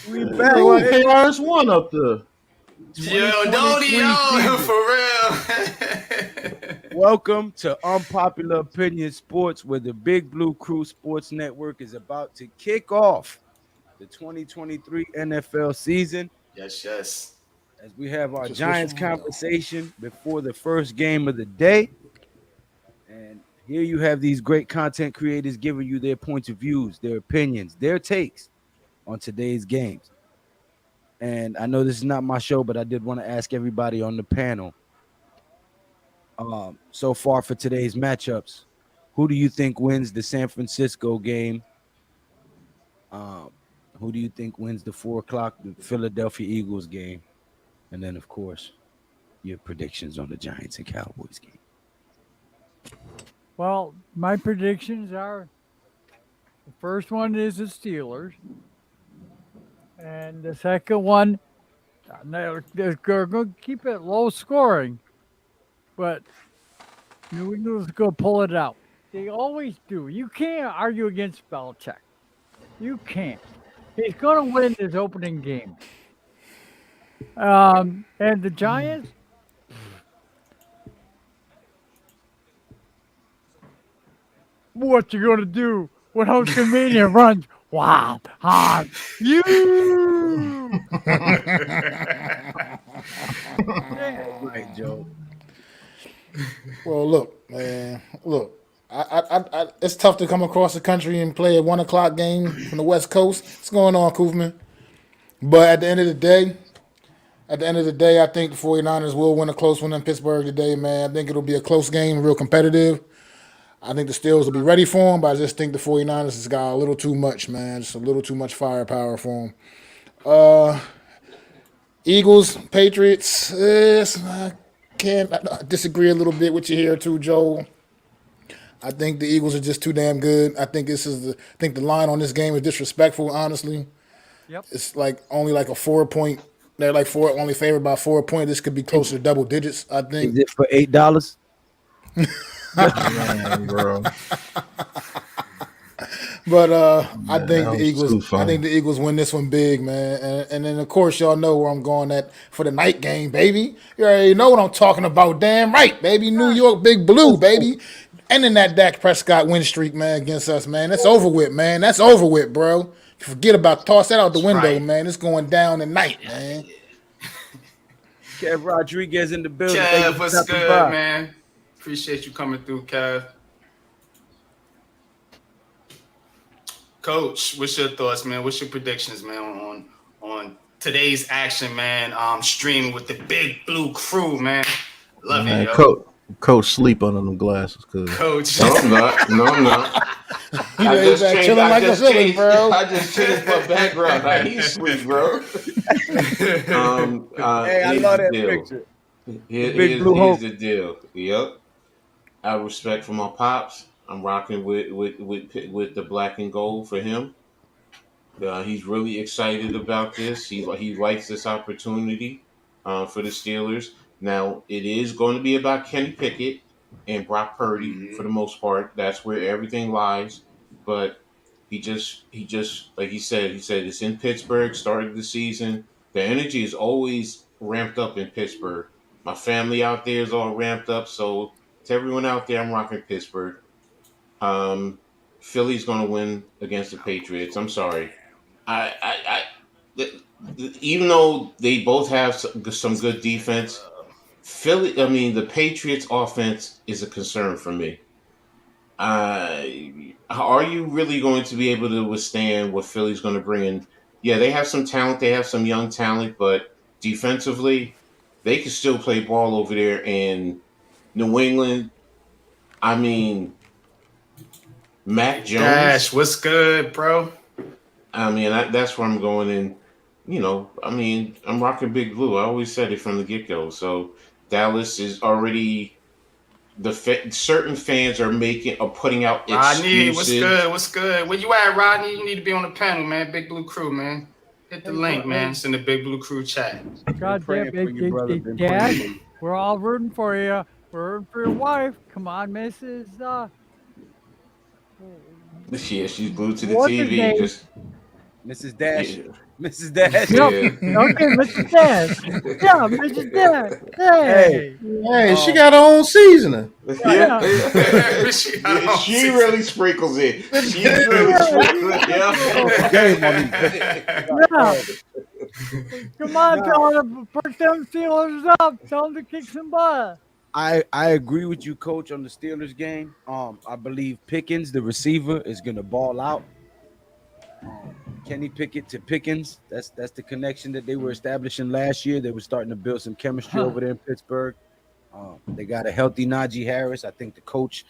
We Hey, back. why KRS-One up there? Yo, don't for real. Welcome to Unpopular Opinion Sports, where the Big Blue Crew Sports Network is about to kick off the 2023 NFL season. Yes. As we have our Giants conversation before the first game of the day. And here you have these great content creators giving you their points of views, their opinions, their takes on today's games. And I know this is not my show, but I did want to ask everybody on the panel, so far for today's matchups, who do you think wins the San Francisco game? Who do you think wins the 4:00 the Philadelphia Eagles game? And then, of course, your predictions on the Giants and Cowboys game. Well, my predictions are the first one is the Steelers. And the second one, they're going to keep it low scoring. But New England's going to pull it out. They always do. You can't argue against Belichick. You can't. He's going to win this opening game. And the Giants, what you going to do when Hulkamania runs wild on you? Right, Joe. Well, look, man. Look, I it's tough to come across the country and play a 1:00 game from the West Coast. What's going on, Koofman? But at the end of the day, I think the 49ers will win a close one in Pittsburgh today, man. I think it'll be a close game, real competitive. I think the Steelers will be ready for them, but I just think the 49ers has got a little too much, man. Just a little too much firepower for them. Eagles, Patriots, I disagree a little bit with you here too, Joel. I think the Eagles are just too damn good. I think the line on this game is disrespectful, honestly. Yep. It's like only like a 4 point. They're like only favored by 4 point. This could be closer to double digits, I Is think. it for $8? Man, bro. But I Man, think that the was Eagles. too I funny. think the Eagles win this one big, man. And then of course y'all know where I'm going at for the night game, baby. You already know what I'm talking about. Damn right, baby. New York, Big Blue, baby. Ending that Dak Prescott win streak, man, against us, man. That's over with, man. That's over with, bro. Forget about toss that out the That's window, right. man. It's going down Get tonight, out of man. here. Kev Rodriguez in the building. Thank you Kev, for what's stopping good, by. man? Appreciate you coming through, Kev. Coach, what's your thoughts, man? What's your predictions, man, on today's action, man? Streaming with the Big Blue Crew, man. Love it, Man, yo. coach sleep under them glasses, cuz. Coach. No, I'm not. No, I'm not. You know, you back chilling like a villain, bro. I just changed my background. I ain't sleep, bro. Hey, I Here's love the that deal. picture. The big blue Here's hope. the deal. Yep. I respect for my pops. I'm rocking with the black and gold for him. He's really excited about this. He likes this opportunity for the Steelers. Now it is going to be about Kenny Pickett and Brock Purdy for the Mhm. most part. That's where everything lies. But he just like he said it's in Pittsburgh. Started the season. The energy is always ramped up in Pittsburgh. My family out there is all ramped up. So to everyone out there, I'm rocking Pittsburgh. Um, Philly's going to win against the Patriots. I'm sorry. I even though they both have some good defense, Philly. I mean, the Patriots' offense is a concern for me. Are you really going to be able to withstand what Philly's going to bring in? Yeah, they have some talent. They have some young talent, but defensively, they can still play ball over there in New England. I mean, Mac Dash, Jones. what's good, bro? I mean, that's where I'm going in. I mean, I'm rocking Big Blue. I always said it from the get go. So Dallas is already certain fans are putting out Rodney, what's excuses. good? What's good? Where you at, Rodney? You need to be on the panel, man. Big Blue Crew, man. Hit the Hey, bro, link, man. hey, It's in the Big Blue Crew chat. Been God damn praying for it, you, brother. Been praying for Dad. you. We're all rooting for you. We're rooting for your wife. Come on, Mrs. Yeah, she's glued to the What's his TV. name? Just Mrs. Dash. yeah, Mrs. Dash. Yep. yeah. Okay, Mr. Dad. Yeah, Mr. Dad. Hey, Hey. Hey, she um, got her own seasoning. Yeah. Yeah. She really sprinkles it. She really Yeah, sprinkles game on these yeah. Come on, Nah, tell them to put them Steelers up. Tell them to kick some butt. I agree with you, coach, on the Steelers game. I believe Pickens, the receiver, is gonna ball out. Kenny Pickett to Pickens. That's the connection that they were establishing last year. They were starting to build some chemistry over there in Pittsburgh. They got a healthy Najee Harris. I think the coach,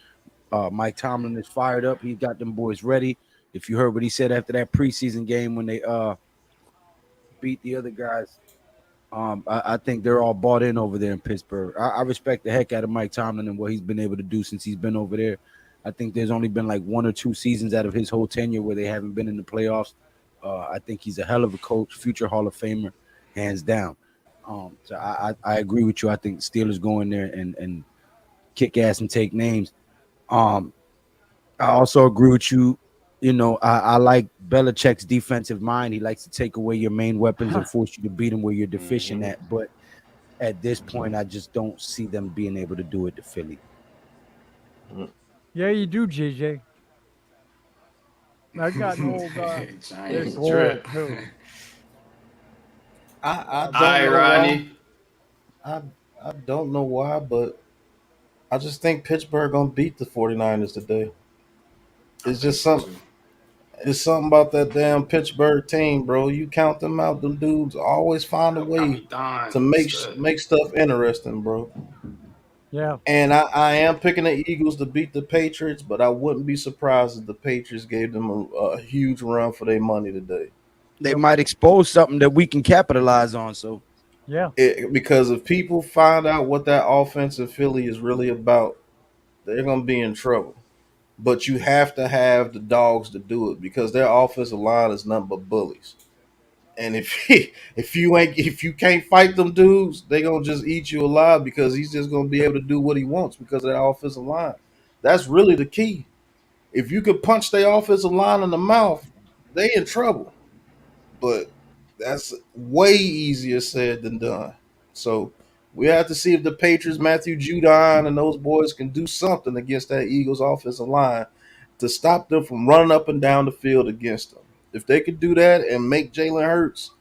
Mike Tomlin, is fired up. He got them boys ready. If you heard what he said after that preseason game when they beat the other guys, I think they're all bought in over there in Pittsburgh. I respect the heck out of Mike Tomlin and what he's been able to do since he's been over there. I think there's only been like 1 or 2 seasons out of his whole tenure where they haven't been in the playoffs. I think he's a hell of a coach, future Hall of Famer, hands down. So I agree with you. I think the Steelers go in there and kick ass and take names. Um, I also agree with you. You know, I like Belichick's defensive mind. He likes to take away your main weapons and force you to beat them where you're deficient Mhm. at. But at this point, I just don't see them being able to do it to Philly. Yeah, you do, JJ. I got an old, it's Giants old drip. too. I All don't right, know why. Rodney. I I don't know why, but I just think Pittsburgh gonna beat the 49ers today. I It's think just so some too. it's something about that damn Pittsburgh team, bro. You count them out, them dudes always find a Yo, way to Capitan, what's good? make stuff interesting, bro. Yeah. And I am picking the Eagles to beat the Patriots, but I wouldn't be surprised if the Patriots gave them a huge run for their money today. They Yep. might expose something that we can capitalize on. So Yeah. Because if people find out what that offense in Philly is really about, they're gonna be in trouble. But you have to have the dogs to do it because their offensive line is nothing but bullies. And if you can't fight them dudes, they gonna just eat you alive because he's just gonna be able to do what he wants because of that offensive line. That's really the key. If you could punch their offensive line in the mouth, they in trouble. But that's way easier said than done. So we have to see if the Patriots, Matthew Judon, and those boys can do something against that Eagles offensive line to stop them from running up and down the field against them. If they could do that and make Jalen Hurts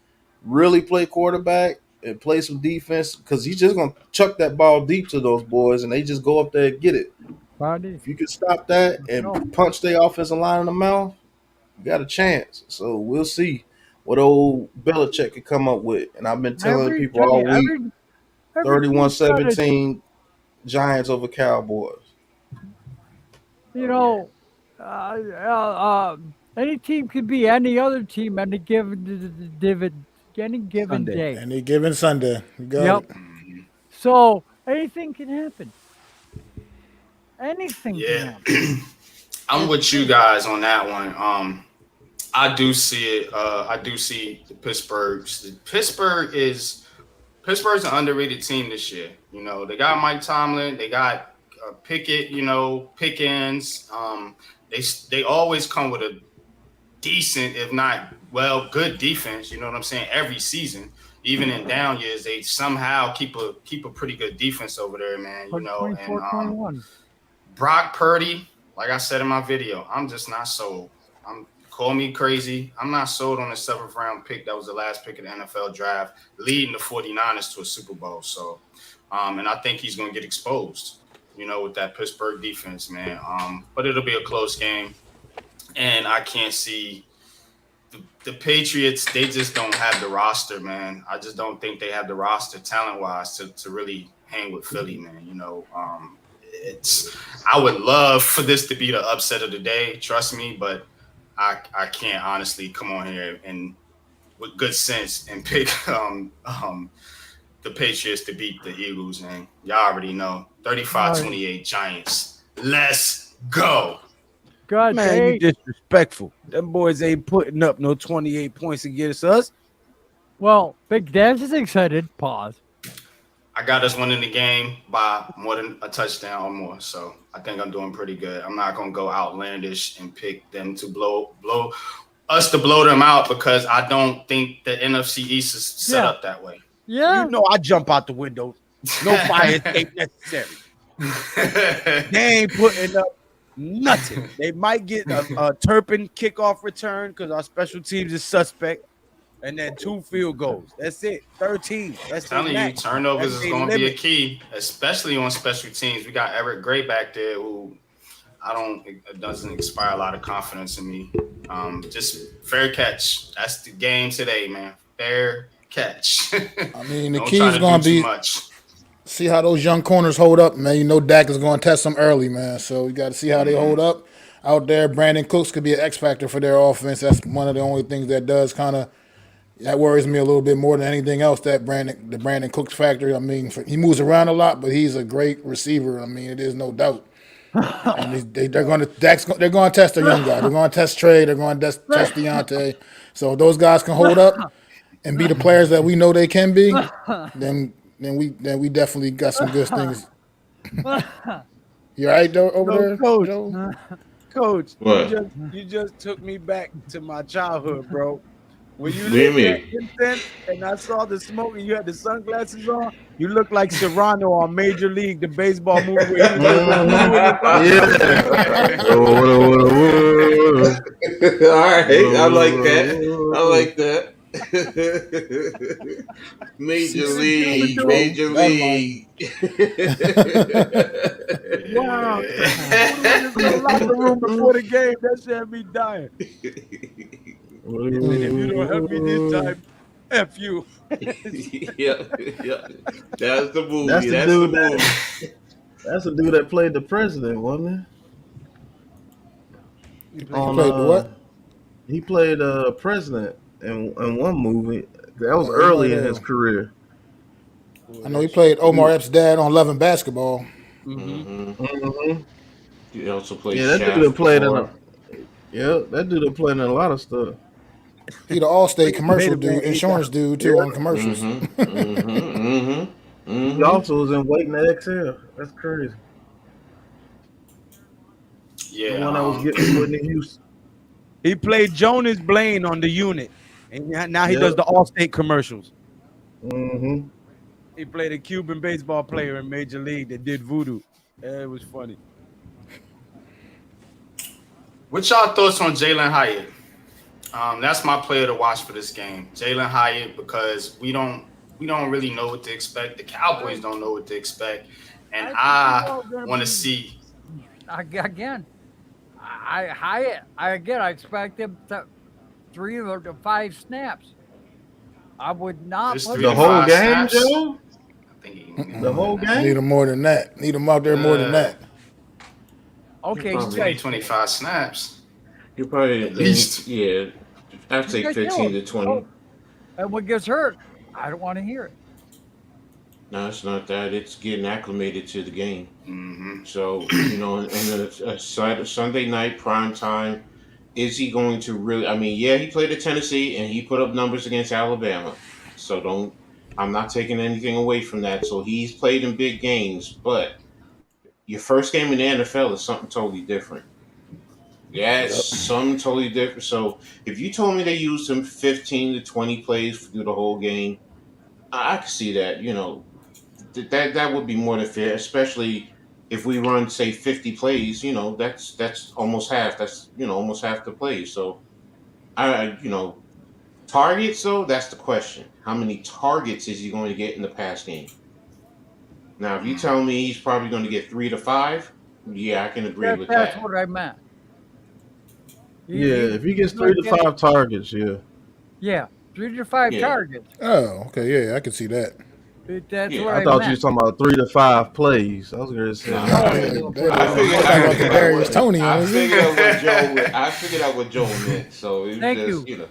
really play quarterback and play some defense, because he's just gonna chuck that ball deep to those boys and they just go up there and get it. Body. If you could stop that and No. punch their offensive line in the mouth, you got a chance. So we'll see what old Belichick could come up with. And I've been telling people all week, every team's got a- 31-17 Giants over Cowboys. you know, any team could be any other team any given Sunday. day. Any given Sunday. You got Yep. it. So anything can happen. Anything can Yeah. happen. I'm with you guys on that one. I do see it. I do see the Pittsburgh's. Pittsburgh's an underrated team this year. You know, they got Mike Tomlin, they got Pickett. You know, Pickens. They always come with a decent, if not good defense. You know what I'm saying? Every season, even in down years, they somehow keep a pretty good defense over there, man. You know, 24-21. Brock Purdy, like I said in my video, I'm just not sold. Call me crazy. I'm not sold on the 7th round pick. That was the last pick of the NFL draft, leading the 49ers to a Super Bowl. So, and I think he's going to get exposed, you know, with that Pittsburgh defense, man. But it'll be a close game. And I can't see the Patriots. They just don't have the roster, man. I just don't think they have the roster talent-wise to really hang with Philly, man. You know, I would love for this to be the upset of the day, trust me, but I can't honestly come on here and with good sense and pick the Patriots to beat the Eagles, and y'all already know 35-28 Giants. Let's go. God, Man, you disrespectful. Them boys ain't putting up no 28 points against us. well, Big Dance is excited. Pause. I got us winning the game by more than a touchdown or more, so I think I'm doing pretty good. I'm not gonna go outlandish and pick them to blow them out because I don't think the NFC East is set up that way. Yeah. You know I jump out the window. No fire escape necessary. They ain't putting up nothing. They might get a Turpin kickoff return because our special teams is suspect. And then 2 field goals. That's it. 13. That's Telling you, turnovers is going to be a key, especially on special teams. We got Eric Gray back there, who it doesn't inspire a lot of confidence in me. Just fair catch. That's the game today, man. Fair catch. I mean, the key is going to be see how those young corners hold up, man. You know Dak is going to test them early, man. So you got to see how they hold up out there. Brandon Cooks could be an X factor for their offense. That's one of the only things that does kind of that worries me a little bit more than anything else. That the Brandon Cooks factor. I mean, he moves around a lot, but he's a great receiver. I mean, it is no doubt. And they're going to test their young guy. They're going to test Trey. They're going to test Deontay. So if those guys can hold up and be the players that we know they can be, then we definitely got some good things. You all right over there, Coach? Joe? Coach, What? you just took me back to my childhood, bro. When you What do you lived at mean? Kinston and I saw the smoke and you had the sunglasses on, you looked like Serrano on Major League, the baseball movie. Where he was Yeah. All right. I like that. I like that. Major League. wow. In the locker room before the game, that shit had me dying. And if you don't help me this time, F you. yeah. That's the movie. That's the That's dude the movie. That's the dude that played the president, wasn't He played the what? He played president in one movie. That was early in his career. I know he played Omar Epps' dad on Love and Basketball. Mm-hmm. He also played that Shaft dude that played before. that dude that played in a lot of stuff. He the Allstate He made commercial it, man. dude, insurance dude too on commercials. Mm-hmm. Mm-hmm. He Mm-hmm. also was in Waiting to Exhale. That's crazy. The Yeah. one that was getting with Whitney Houston. He played Jonas Blaine on the unit, and now he does Yep. the Allstate commercials. Mm-hmm. He played a Cuban baseball player in Major League that did voodoo. It was funny. What y'all thoughts on Jalen Hyatt? That's my player to watch for this game, Jalen Hyatt, because we don't really know what to expect. The Cowboys don't know what to expect, and I want to see. Again, I expect him to 3 to 5 snaps. I would not There's put 3 The to him. whole 5 game, snaps. Joe. I think he can get The more whole than that. Need game. him more than that. Need him out there more than that. Okay, He's you Probably. playing guys, 25 snaps You probably at least. yeah. I'd you say guys know 15 him. to 20. Oh, and what gets hurt, I don't want to hear it. No, it's not that. It's getting acclimated to the game. Mm-hmm. So, in a Sunday night prime time, is he going to really? I mean, yeah, he played at Tennessee and he put up numbers against Alabama. So I'm not taking anything away from that. So he's played in big games, but your first game in the NFL is something totally different. Yeah, it's Yep. something totally different. So if you told me they used him 15 to 20 plays through the whole game, I could see that. That would be more than fair, especially if we run say 50 plays. That's almost half. That's almost half the plays. So targets though, that's the question. How many targets is he going to get in the pass game? Now, if you tell me he's probably going to get 3 to 5, yeah, I can agree with That's that. what I meant. Yeah, He if he gets gonna 3 to get 5 targets, yeah. 3 to 5 Yeah, targets. Oh, okay, yeah, I can see that. That's yeah. what I I thought you meant. was talking about 3 to 5 plays. I was gonna say, No, nah, No, he Hey, ain't no, gonna they put I that like, many figured they talking about targets the I figured out out Darius what there. Tony on I his figured out what Joe I figured out what Joe meant. So it was thank just you.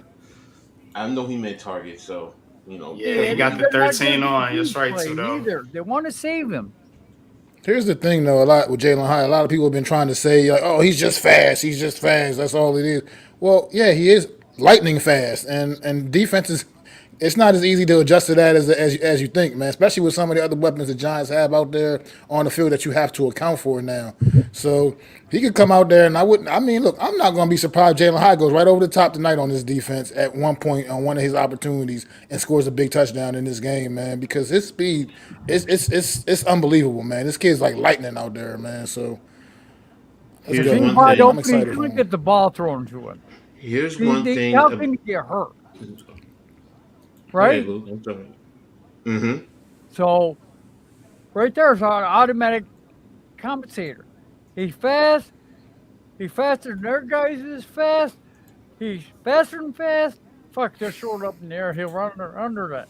I know he meant targets. So Yeah, he because got And the they're not going 13 to be on. That's huge right, play Tudo. either. They want to save him. Here's the thing, though. A lot with Jalen Hyatt, a lot of people have been trying to say, like, "Oh, he's just fast. He's just fast. That's all it is." Well, yeah, he is lightning fast, and defenses. It's not as easy to adjust to that as you think, man. Especially with some of the other weapons the Giants have out there on the field that you have to account for now. So he could come out there, and I wouldn't. I mean, look, I'm not going to be surprised. Jalen Hyatt goes right over the top tonight on this defense at one point on one of his opportunities and scores a big touchdown in this game, man. Because his speed, it's unbelievable, man. This kid's like lightning out there, man. So let's here's If go, he's one wide man. thing. I'm open, he's excited for going to him. get the ball thrown to him. Here's one thing. How can he get hurt, Go ahead, right? Lou. I'm sorry. Mm-hmm. So right there's an automatic compensator. He's fast. He's faster than their guys is fast. He's faster than fast. Fuck, just short up in the air. He'll run under that.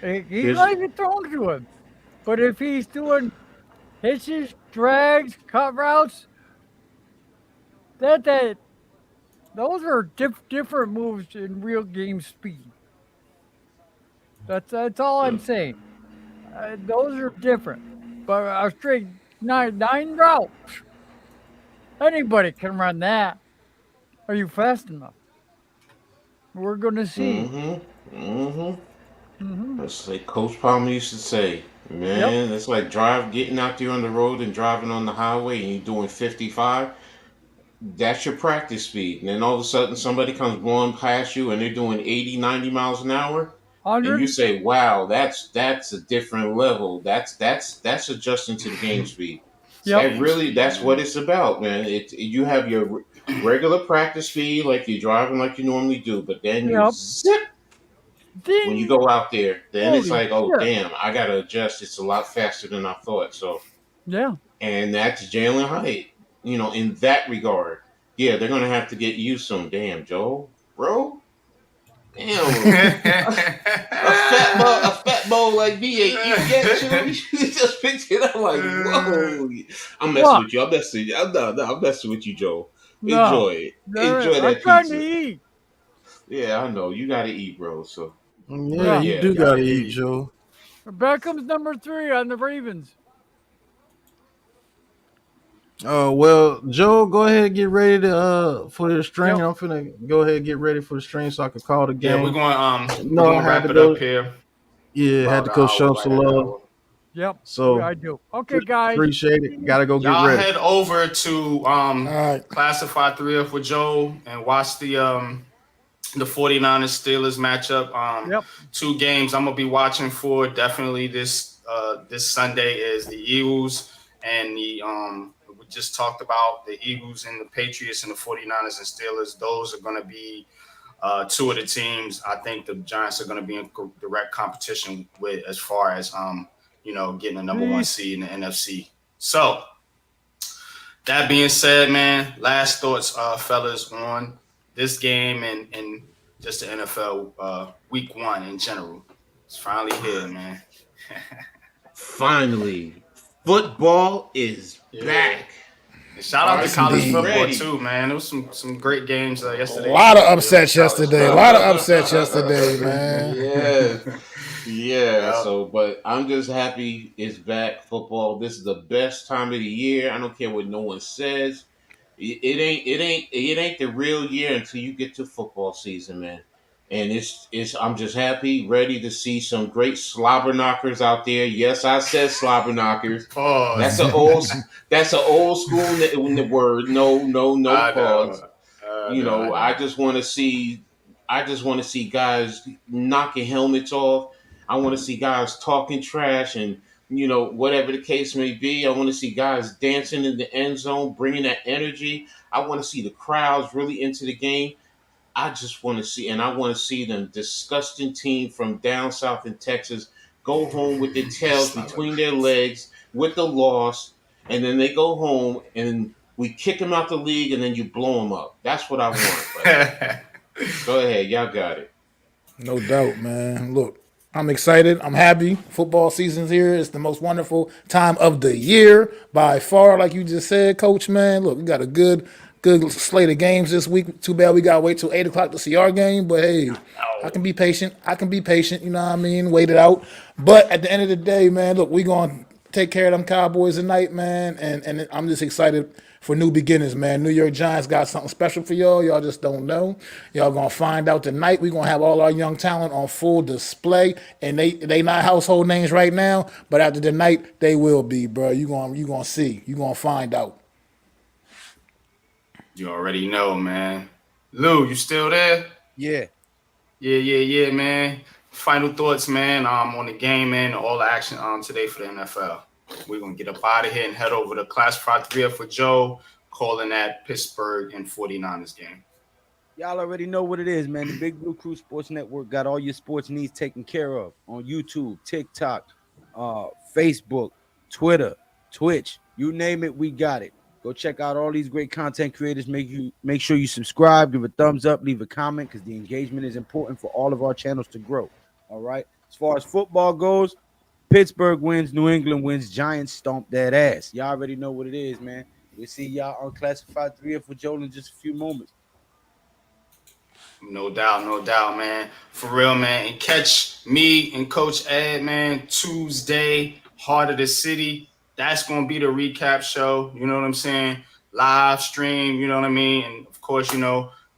He's Here's going to get thrown to him. But if he's doing hitches, drags, cut routes, that those are different moves in real game speed. That's all I'm saying. Those are different. But a straight nine route, anybody can run that. Are you fast enough? We're gonna see. mm-hmm. Mm-hmm. Hmm. That's like Coach Palmer used to say, Yep. man, it's like getting out there on the road and driving on the highway and you're doing 55. That's your practice speed. And then all of a sudden somebody comes blowing past you and they're doing 80, 90 miles an hour. And you 100. say, wow, that's a different level. That's adjusting to the game speed. It's Yep. That game really speed, that's what man. it's about, man. You have your regular practice speed like you're driving like you normally do, but then you Yep. zip when you Ding. go out there, then it's Holy like, oh shit. damn, I gotta adjust. It's a lot faster than I thought. So, Yeah. and that's Jalen Hyatt. In that regard, yeah, they're gonna have to get you some damn Joe, bro. Damn, a fat bowl like me ain't eating yet. You just picked it up like, whoa. I'm messing What? with you. I'm messing with you. I'm messing with you, Joe. No. Enjoy it. Enjoy I'm that trying to pizza. eat. Yeah, I know you gotta eat, bro. So, Yeah, but Yeah. you yeah, do Gotta gotta eat, eat. Joe. Beckham's number 3 on the Ravens. Well, Joe, go ahead and get ready to for the string. Yep. I'm finna go ahead and get ready for the string so I can call the Yeah, game. we're No, I gonna had wrap to it up go. here. Yeah, had About to an go hour, show some right at an love. hour. Yep. So I do. Okay, guys. appreciate it. Gotta go get Y'all ready. head over to All right. Classified 3 for Joe and watch the 49ers Steelers matchup. Yep. 2 games I'm gonna be watching for definitely this Sunday is the Eagles and the we just talked about the Eagles and the Patriots and the 49ers and Steelers. Those are gonna be 2 of the teams I think the Giants are gonna be in direct competition with as far as getting the number 1 Peace. seed in the NFC. So that being said, man, last thoughts, fellas, on this game and just the NFL week 1 in general. It's finally here, man. Finally, football is back. And shout out to Yes, college indeed. football Ready. too, man. There was some great games A yesterday. lot of too. upsets College yesterday. A football. lot of upsets yesterday, man. Yeah. Yeah, Yep. so but I'm just happy it's back. Football. This is the best time of the year. I don't care what no one says. It ain't the real year until you get to football season, man. And it's I'm just happy, ready to see some great slobber knockers out there. Yes, I said slobber knockers. That's Pause. an old that's an old school word. No I pause. know. I just want to see guys knocking helmets off. I want to see guys talking trash and whatever the case may be. I want to see guys dancing in the end zone, bringing that energy. I want to see the crowds really into the game. I just want to see, and I want to see them disgusting team from down south in Texas go home with their tails between their legs with the loss, and then they go home and we kick them out the league, and then you blow them up. That's what I want. But go ahead, y'all got it. No doubt, man. Look, I'm excited. I'm happy. Football season's here. It's the most wonderful time of the year by far, like you just said, Coach. Man, look, we got a good slate of games this week. Too bad we gotta wait till 8 o'clock to see our game, but hey, I can be patient. You know what I mean? Wait it out. But at the end of the day, man, look, we gonna take care of them Cowboys tonight, man. And I'm just excited for new beginnings, man. New York Giants got something special for y'all. Y'all just don't know. Y'all gonna find out tonight. We gonna have all our young talent on full display, and they not household names right now, but after the night they will be, bro. You gonna see. You gonna find out. You already know, man. Lou, you still there? Yeah. Yeah, man. Final thoughts, man, on the game, man, and all the action today for the NFL. We're gonna get up out of here and head over to Classified 3 for Joe, calling that Pittsburgh and 49ers game. Y'all already know what it is, man. The Big Blue Crew Sports Network got all your sports needs taken care of on YouTube, TikTok, Facebook, Twitter, Twitch. You name it, we got it. Go check out all these great content creators. Make sure you subscribe, give a thumbs up, leave a comment, because the engagement is important for all of our channels to grow. All right. As far as football goes, Pittsburgh wins, New England wins, Giants stomp that ass. Y'all already know what it is, man. We'll see y'all on Classified 3 for Joel in just a few moments. No doubt, man. For real, man. And catch me and Coach Ed, man, Tuesday, Heart of the City. That's going to be the recap show. You know what I'm saying? Live stream, you know what I mean? And, of course,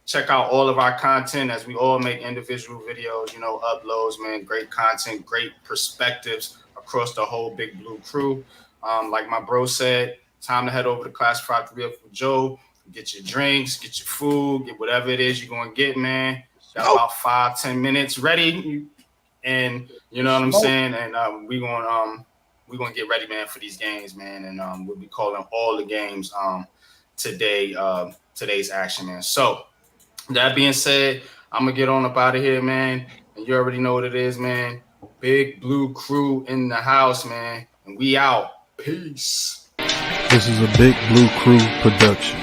check out all of our content as we all make individual videos, uploads, man. Great content, great perspectives across the whole Big Blue crew. Like my bro said, time to head over to Classified 3 for Joe. Get your drinks, get your food, get whatever it is you're going to get, man. Got about 5-10 minutes ready. And you know what I'm saying? And we're going to get ready, man, for these games, man. And we'll be calling all the games today's action, man. So that being said, I'm going to get on up out of here, man. And you already know what it is, man. Big Blue Crew in the house, man. And we out. Peace. This is a Big Blue Crew production.